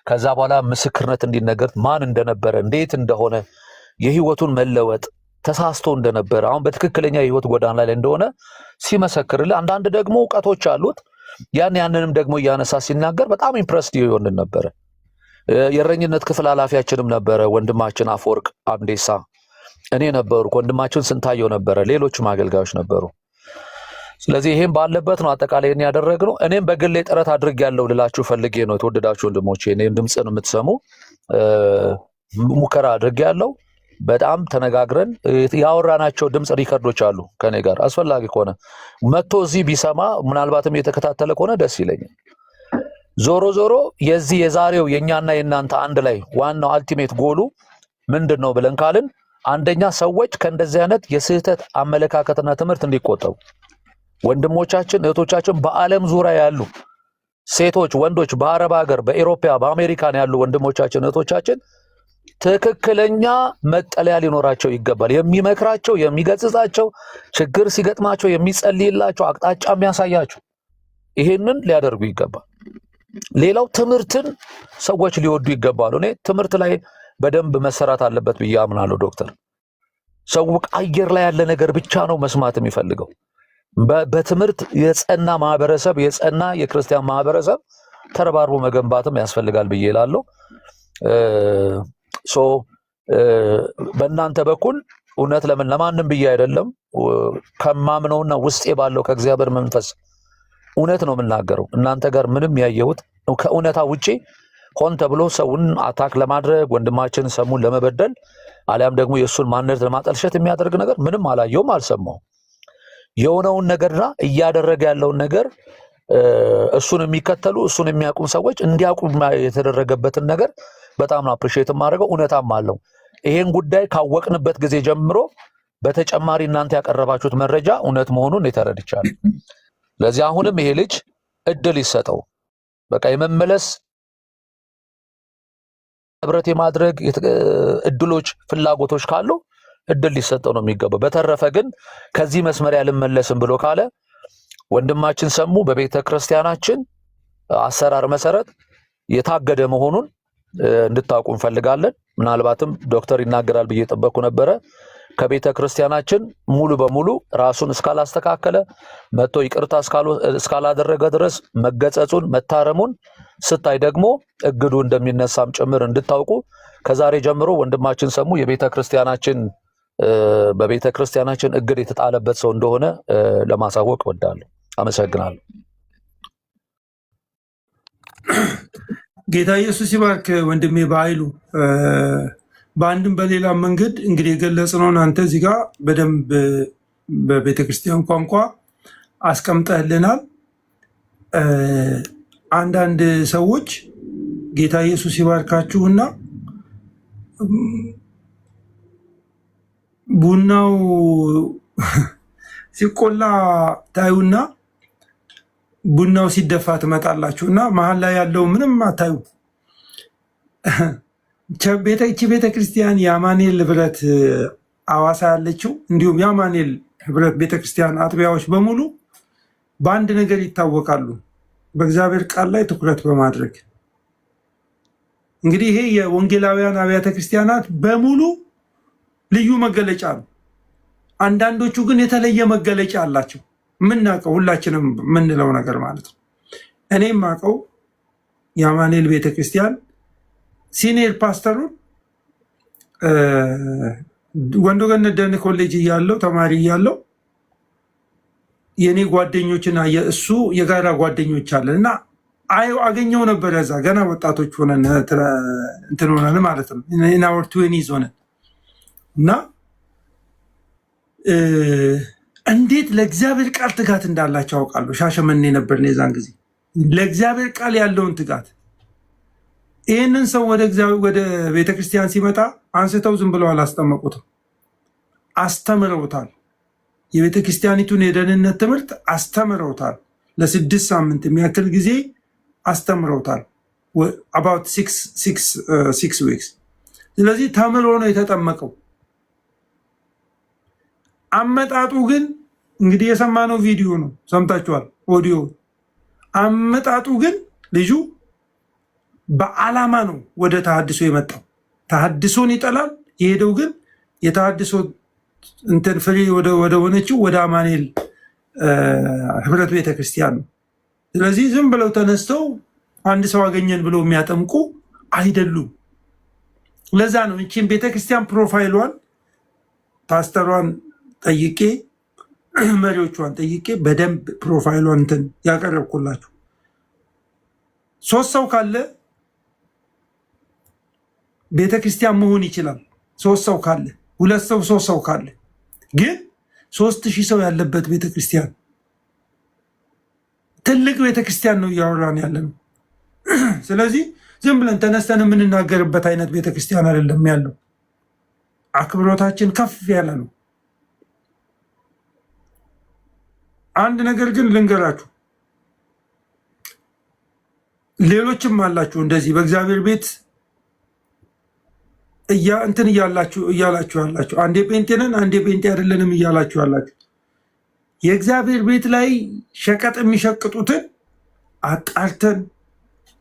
ከዛ በኋላ ምስክርነት እንዲነገር ማን እንደነበረ እንዴት እንደሆነ የህይወቱን መለወጥ ተሳስቶ እንደነበረ አሁን በትክክለኛ የህይወት ጎዳና ላይ እንደሆነ ሲመሰክርልህ፣ አንዳንድ ደግሞ እውቀቶች አሉት ያንንም ደግሞ እያነሳ ሲናገር በጣም ኢምፕረስድ ይሆንን ነበረ። የእረኝነት ክፍል ኃላፊያችንም ነበረ ወንድማችን አፈወርቅ አምዴሳ፣ እኔ ነበርኩ፣ ወንድማችን ስንታየው ነበረ፣ ሌሎችም አገልጋዮች ነበሩ። ስለዚህ ይሄን ባለበት ነው አጠቃላይ ያደረግነው። እኔም በግሌ ጥረት አድርጌያለሁ ልላችሁ ፈልጌ ነው። የተወደዳችሁ ወንድሞቼ እኔን ድምጽን የምትሰሙ ሙከራ አድርጌያለሁ። በጣም ተነጋግረን ያወራናቸው ድምጽ ሪከርዶች አሉ ከኔ ጋር። አስፈላጊ ከሆነ መጥቶ እዚህ ቢሰማ ምናልባትም የተከታተለ ከሆነ ደስ ይለኛል። ዞሮ የዚህ የዛሬው የኛና የናንተ አንድ ላይ ዋናው አልቲሜት ጎሉ ምንድነው ብለን ካልን፣ አንደኛ ሰዎች ከእንደዚህ አይነት የስህተት አመለካከትና ትምህርት እንዲቆጠቡ፣ ወንድሞቻችን እህቶቻችን በዓለም ዙሪያ ያሉ ሴቶች፣ ወንዶች፣ በአረብ ሀገር፣ በአውሮፓ፣ በአሜሪካን ያሉ ወንድሞቻችን እህቶቻችን ትክክለኛ መጠለያ ሊኖራቸው ይገባል። የሚመክራቸው፣ የሚገጽጻቸው፣ ችግር ሲገጥማቸው የሚጸልይላቸው፣ አቅጣጫ የሚያሳያቸው፣ ይሄንን ሊያደርጉ ይገባል። ሌላው ትምህርትን ሰዎች ሊወዱ ይገባሉ። እኔ ትምህርት ላይ በደንብ መሰራት አለበት ብዬ አምናለሁ። ዶክተር ሰው አየር ላይ ያለ ነገር ብቻ ነው መስማት የሚፈልገው። በትምህርት የጸና ማህበረሰብ፣ የጸና የክርስቲያን ማህበረሰብ ተረባርቦ መገንባትም ያስፈልጋል ብዬ እላለሁ። በእናንተ በኩል እውነት ለማንም ብዬ አይደለም፣ ከማምነውና ውስጤ ባለው ከእግዚአብሔር መንፈስ እውነት ነው የምናገረው። እናንተ ጋር ምንም ያየሁት ከእውነታ ውጪ ሆን ተብሎ ሰውን አታክ ለማድረግ ወንድማችን ሰሙን ለመበደል አሊያም ደግሞ የእሱን ማንነት ለማጠልሸት የሚያደርግ ነገር ምንም አላየውም፣ አልሰማሁም። የሆነውን ነገርና እያደረገ ያለውን ነገር እሱን የሚከተሉ እሱን የሚያውቁ ሰዎች እንዲያውቁ የተደረገበትን ነገር በጣም ነው አፕሪሺየት ማድረገው። እውነታም አለው። ይሄን ጉዳይ ካወቅንበት ጊዜ ጀምሮ በተጨማሪ እናንተ ያቀረባችሁት መረጃ እውነት መሆኑን የተረድቻለሁ። ለዚህ አሁንም ይሄ ልጅ እድል ይሰጠው። በቃ የመመለስ ህብረት የማድረግ እድሎች፣ ፍላጎቶች ካሉ እድል ሊሰጠው ነው የሚገባው። በተረፈ ግን ከዚህ መስመር ያልመለስም ብሎ ካለ ወንድማችን ሰሙ በቤተ ክርስቲያናችን አሰራር መሰረት የታገደ መሆኑን እንድታውቁ እንፈልጋለን። ምናልባትም ዶክተር ይናገራል ብዬ ጠበቅኩ ነበረ። ከቤተ ክርስቲያናችን ሙሉ በሙሉ ራሱን እስካላስተካከለ መጥቶ ይቅርታ እስካላደረገ ድረስ መገጸጹን መታረሙን ስታይ ደግሞ እግዱ እንደሚነሳም ጭምር እንድታውቁ ከዛሬ ጀምሮ ወንድማችን ሰሙ በቤተ ክርስቲያናችን እግድ የተጣለበት ሰው እንደሆነ ለማሳወቅ እወዳለሁ። አመሰግናለሁ። ጌታ ኢየሱስ ይባርክ ወንድሜ በኃይሉ። በአንድም በሌላ መንገድ እንግዲህ የገለጽነውን አንተ እዚህ ጋር በደንብ በቤተክርስቲያን ቋንቋ አስቀምጠህልናል። አንዳንድ ሰዎች ጌታ ኢየሱስ ይባርካችሁና ቡናው ሲቆላ ታዩና ቡናው ሲደፋ ትመጣላችሁና መሀል ላይ ያለው ምንም አታዩ። ቤተክርስቲያን የአማኑኤል ህብረት አዋሳ ያለችው እንዲሁም የአማኑኤል ህብረት ቤተክርስቲያን አጥቢያዎች በሙሉ በአንድ ነገር ይታወቃሉ፣ በእግዚአብሔር ቃል ላይ ትኩረት በማድረግ። እንግዲህ ይሄ የወንጌላውያን አብያተ ክርስቲያናት በሙሉ ልዩ መገለጫ ነው። አንዳንዶቹ ግን የተለየ መገለጫ አላቸው። የምናውቀው ሁላችንም የምንለው ነገር ማለት ነው። እኔም የማውቀው የአማኑኤል ቤተክርስቲያን ሲኒየር ፓስተሩን ወንዶ ገነት ደን ኮሌጅ እያለው ተማሪ እያለው የኔ ጓደኞችና የእሱ የጋራ ጓደኞች አለን እና አገኘው ነበር። እዛ ገና ወጣቶች ሆነን እንትን ሆነን ማለት ነው ኢናወር 20s ሆነን እና እንዴት ለእግዚአብሔር ቃል ትጋት እንዳላቸው አውቃለሁ። ሻሸመኔ ነበር የዛን ጊዜ። ለእግዚአብሔር ቃል ያለውን ትጋት ይህንን ሰው ወደ ቤተክርስቲያን ሲመጣ አንስተው ዝም ብለው አላስጠመቁትም፣ አስተምረውታል። የቤተክርስቲያኒቱን የደህንነት ትምህርት አስተምረውታል። ለ6 ሳምንት የሚያክል ጊዜ አስተምረውታል። about 6 weeks። ስለዚህ ተምሮ ነው የተጠመቀው። አመጣጡ ግን እንግዲህ የሰማነው ቪዲዮ ነው፣ ሰምታችኋል፣ ኦዲዮ። አመጣጡ ግን ልጁ በዓላማ ነው ወደ ተሐድሶ የመጣው። ተሐድሶን ይጠላል። የሄደው ግን የተሐድሶ እንትን ፍሬ ወደ ሆነችው ወደ አማኑኤል ህብረት ቤተክርስቲያን ነው። ስለዚህ ዝም ብለው ተነስተው አንድ ሰው አገኘን ብለው የሚያጠምቁ አይደሉም። ለዛ ነው እቺን ቤተክርስቲያን ፕሮፋይሏን ፓስተሯን ጠይቄ መሪዎቿን ጠይቄ በደንብ ፕሮፋይሏን እንትን ያቀረብኩላችሁ። 3 ሰው ካለ ቤተክርስቲያን መሆን ይችላል። 3 ሰው ካለ 2 ሰው 3 ሰው ካለ ግን 3000 ሰው ያለበት ቤተክርስቲያን ትልቅ ቤተክርስቲያን ነው እያወራን ያለ ነው። ስለዚህ ዝም ብለን ተነስተን የምንናገርበት አይነት ቤተክርስቲያን አይደለም ያለው። አክብሮታችን ከፍ ያለ ነው። አንድ ነገር ግን ልንገራችሁ፣ ሌሎችም አላችሁ እንደዚህ በእግዚአብሔር ቤት እንትን እያላችሁ ያላችሁ፣ አንዴ ጴንጤ ነን አንዴ ጴንጤ አይደለንም እያላችሁ ያላችሁ፣ የእግዚአብሔር ቤት ላይ ሸቀጥ የሚሸቅጡትን አጣርተን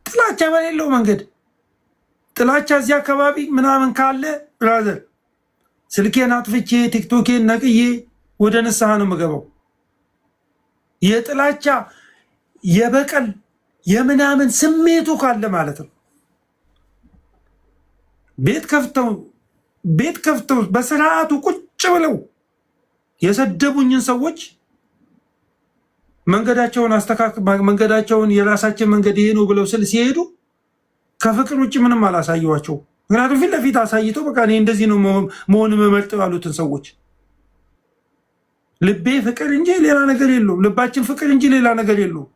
ጥላቻ በሌለው መንገድ ጥላቻ እዚህ አካባቢ ምናምን ካለ ብራዘር ስልኬን አጥፍቼ ቲክቶኬን ነቅዬ ወደ ንስሐ ነው የምገባው። የጥላቻ የበቀል የምናምን ስሜቱ ካለ ማለት ነው። ቤት ከፍተው በስርዓቱ ቁጭ ብለው የሰደቡኝን ሰዎች መንገዳቸውን የራሳችን መንገድ ይሄ ነው ብለው ሲሄዱ ከፍቅር ውጭ ምንም አላሳየዋቸው። ምክንያቱም ፊት ለፊት አሳይተው በቃ እኔ እንደዚህ ነው መሆን መመርጥ ያሉትን ሰዎች ልቤ ፍቅር እንጂ ሌላ ነገር የለውም፣ ልባችን ፍቅር እንጂ ሌላ ነገር የለውም።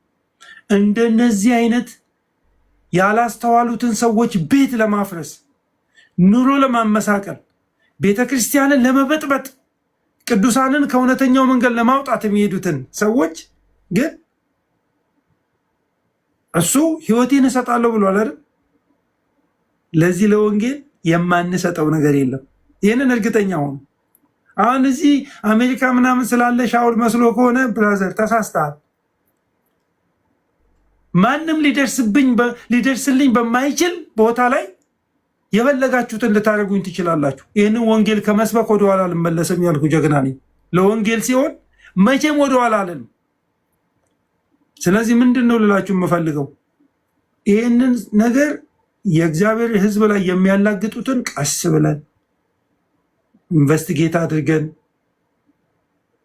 እንደነዚህ አይነት ያላስተዋሉትን ሰዎች ቤት ለማፍረስ ኑሮ ለማመሳቀል ቤተክርስቲያንን ለመበጥበጥ ቅዱሳንን ከእውነተኛው መንገድ ለማውጣት የሚሄዱትን ሰዎች ግን እሱ ሕይወቴን እሰጣለሁ ብሏል አይደል? ለዚህ ለወንጌል የማንሰጠው ነገር የለም። ይህንን እርግጠኛ ሆኑ። አሁን እዚህ አሜሪካ ምናምን ስላለ ሻውል መስሎ ከሆነ ብራዘር ተሳስተሃል። ማንም ሊደርስልኝ በማይችል ቦታ ላይ የፈለጋችሁትን ልታደርጉኝ ትችላላችሁ። ይህንን ወንጌል ከመስበክ ወደኋላ አልመለስም ያልኩ ጀግና ነኝ። ለወንጌል ሲሆን መቼም ወደኋላ አለን። ስለዚህ ምንድን ነው ልላችሁ የምፈልገው ይህንን ነገር የእግዚአብሔር ሕዝብ ላይ የሚያላግጡትን ቀስ ብለን ኢንቨስቲጌት አድርገን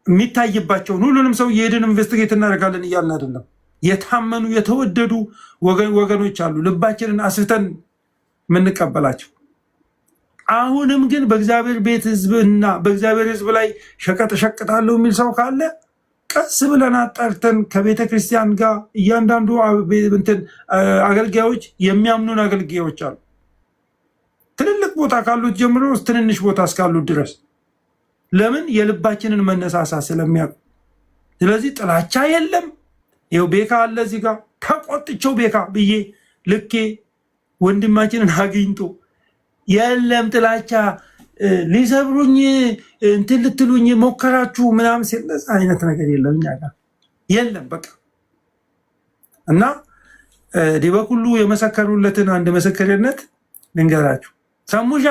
የሚታይባቸውን ሁሉንም ሰው እየሄድን ኢንቨስቲጌት እናደርጋለን እያልን አይደለም። የታመኑ የተወደዱ ወገኖች አሉ፣ ልባችንን አስፍተን የምንቀበላቸው። አሁንም ግን በእግዚአብሔር ቤት ሕዝብና በእግዚአብሔር ሕዝብ ላይ ሸቀጥ ሸቅጣለሁ የሚል ሰው ካለ ቀስ ብለን አጣርተን ከቤተ ክርስቲያን ጋር እያንዳንዱ አገልጋዮች የሚያምኑን አገልጋዮች አሉ፣ ትልልቅ ቦታ ካሉት ጀምሮ ትንንሽ ቦታ እስካሉት ድረስ። ለምን? የልባችንን መነሳሳት ስለሚያውቁ። ስለዚህ ጥላቻ የለም። ይኸው ቤካ አለ እዚህ ጋር ተቆጥቼው ቤካ ብዬ ልኬ ወንድማችንን አግኝቶ የለም ጥላቻ ሊሰብሩኝ እንትን ልትሉኝ ሞከራችሁ ምናምን ሲል አይነት ነገር የለም እኛ ጋር የለም። በቃ እና ዲበኩሉ የመሰከሩለትን አንድ ምስክርነት ልንገራችሁ። ሰሙሻ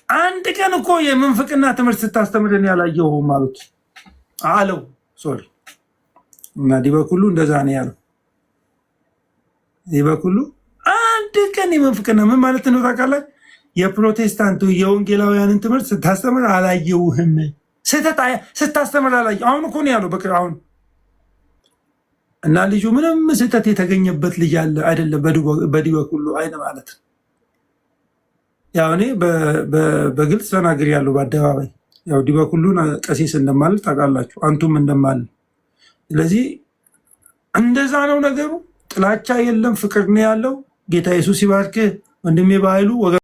አንድ ቀን እኮ የምንፍቅና ትምህርት ስታስተምርን ያላየሁም አሉት አለው። ሶሪ እና ዲበኩሉ እንደዛ ነው ያለው። ዲበኩሉ አንድ ቀን የምንፍቅና ምን ማለት ነው ታውቃላችሁ? የፕሮቴስታንቱ የወንጌላውያንን ትምህርት ስታስተምር አላየሁህም፣ ስታስተምር አላየሁ። አሁን እኮ ነው ያለው በቅር አሁን። እና ልጁ ምንም ስህተት የተገኘበት ልጅ አለ አይደለም በዲበኩሉ አይን ማለት ነው። ያው እኔ በግልጽ ተናግሬ ያለው በአደባባይ ያው ዲበኩሉን ቀሲስ እንደማለት ታውቃላችሁ፣ አንቱም እንደማለት። ስለዚህ እንደዛ ነው ነገሩ። ጥላቻ የለም፣ ፍቅር ነው ያለው። ጌታ ኢየሱስ ይባርክ ወንድሜ በኃይሉ።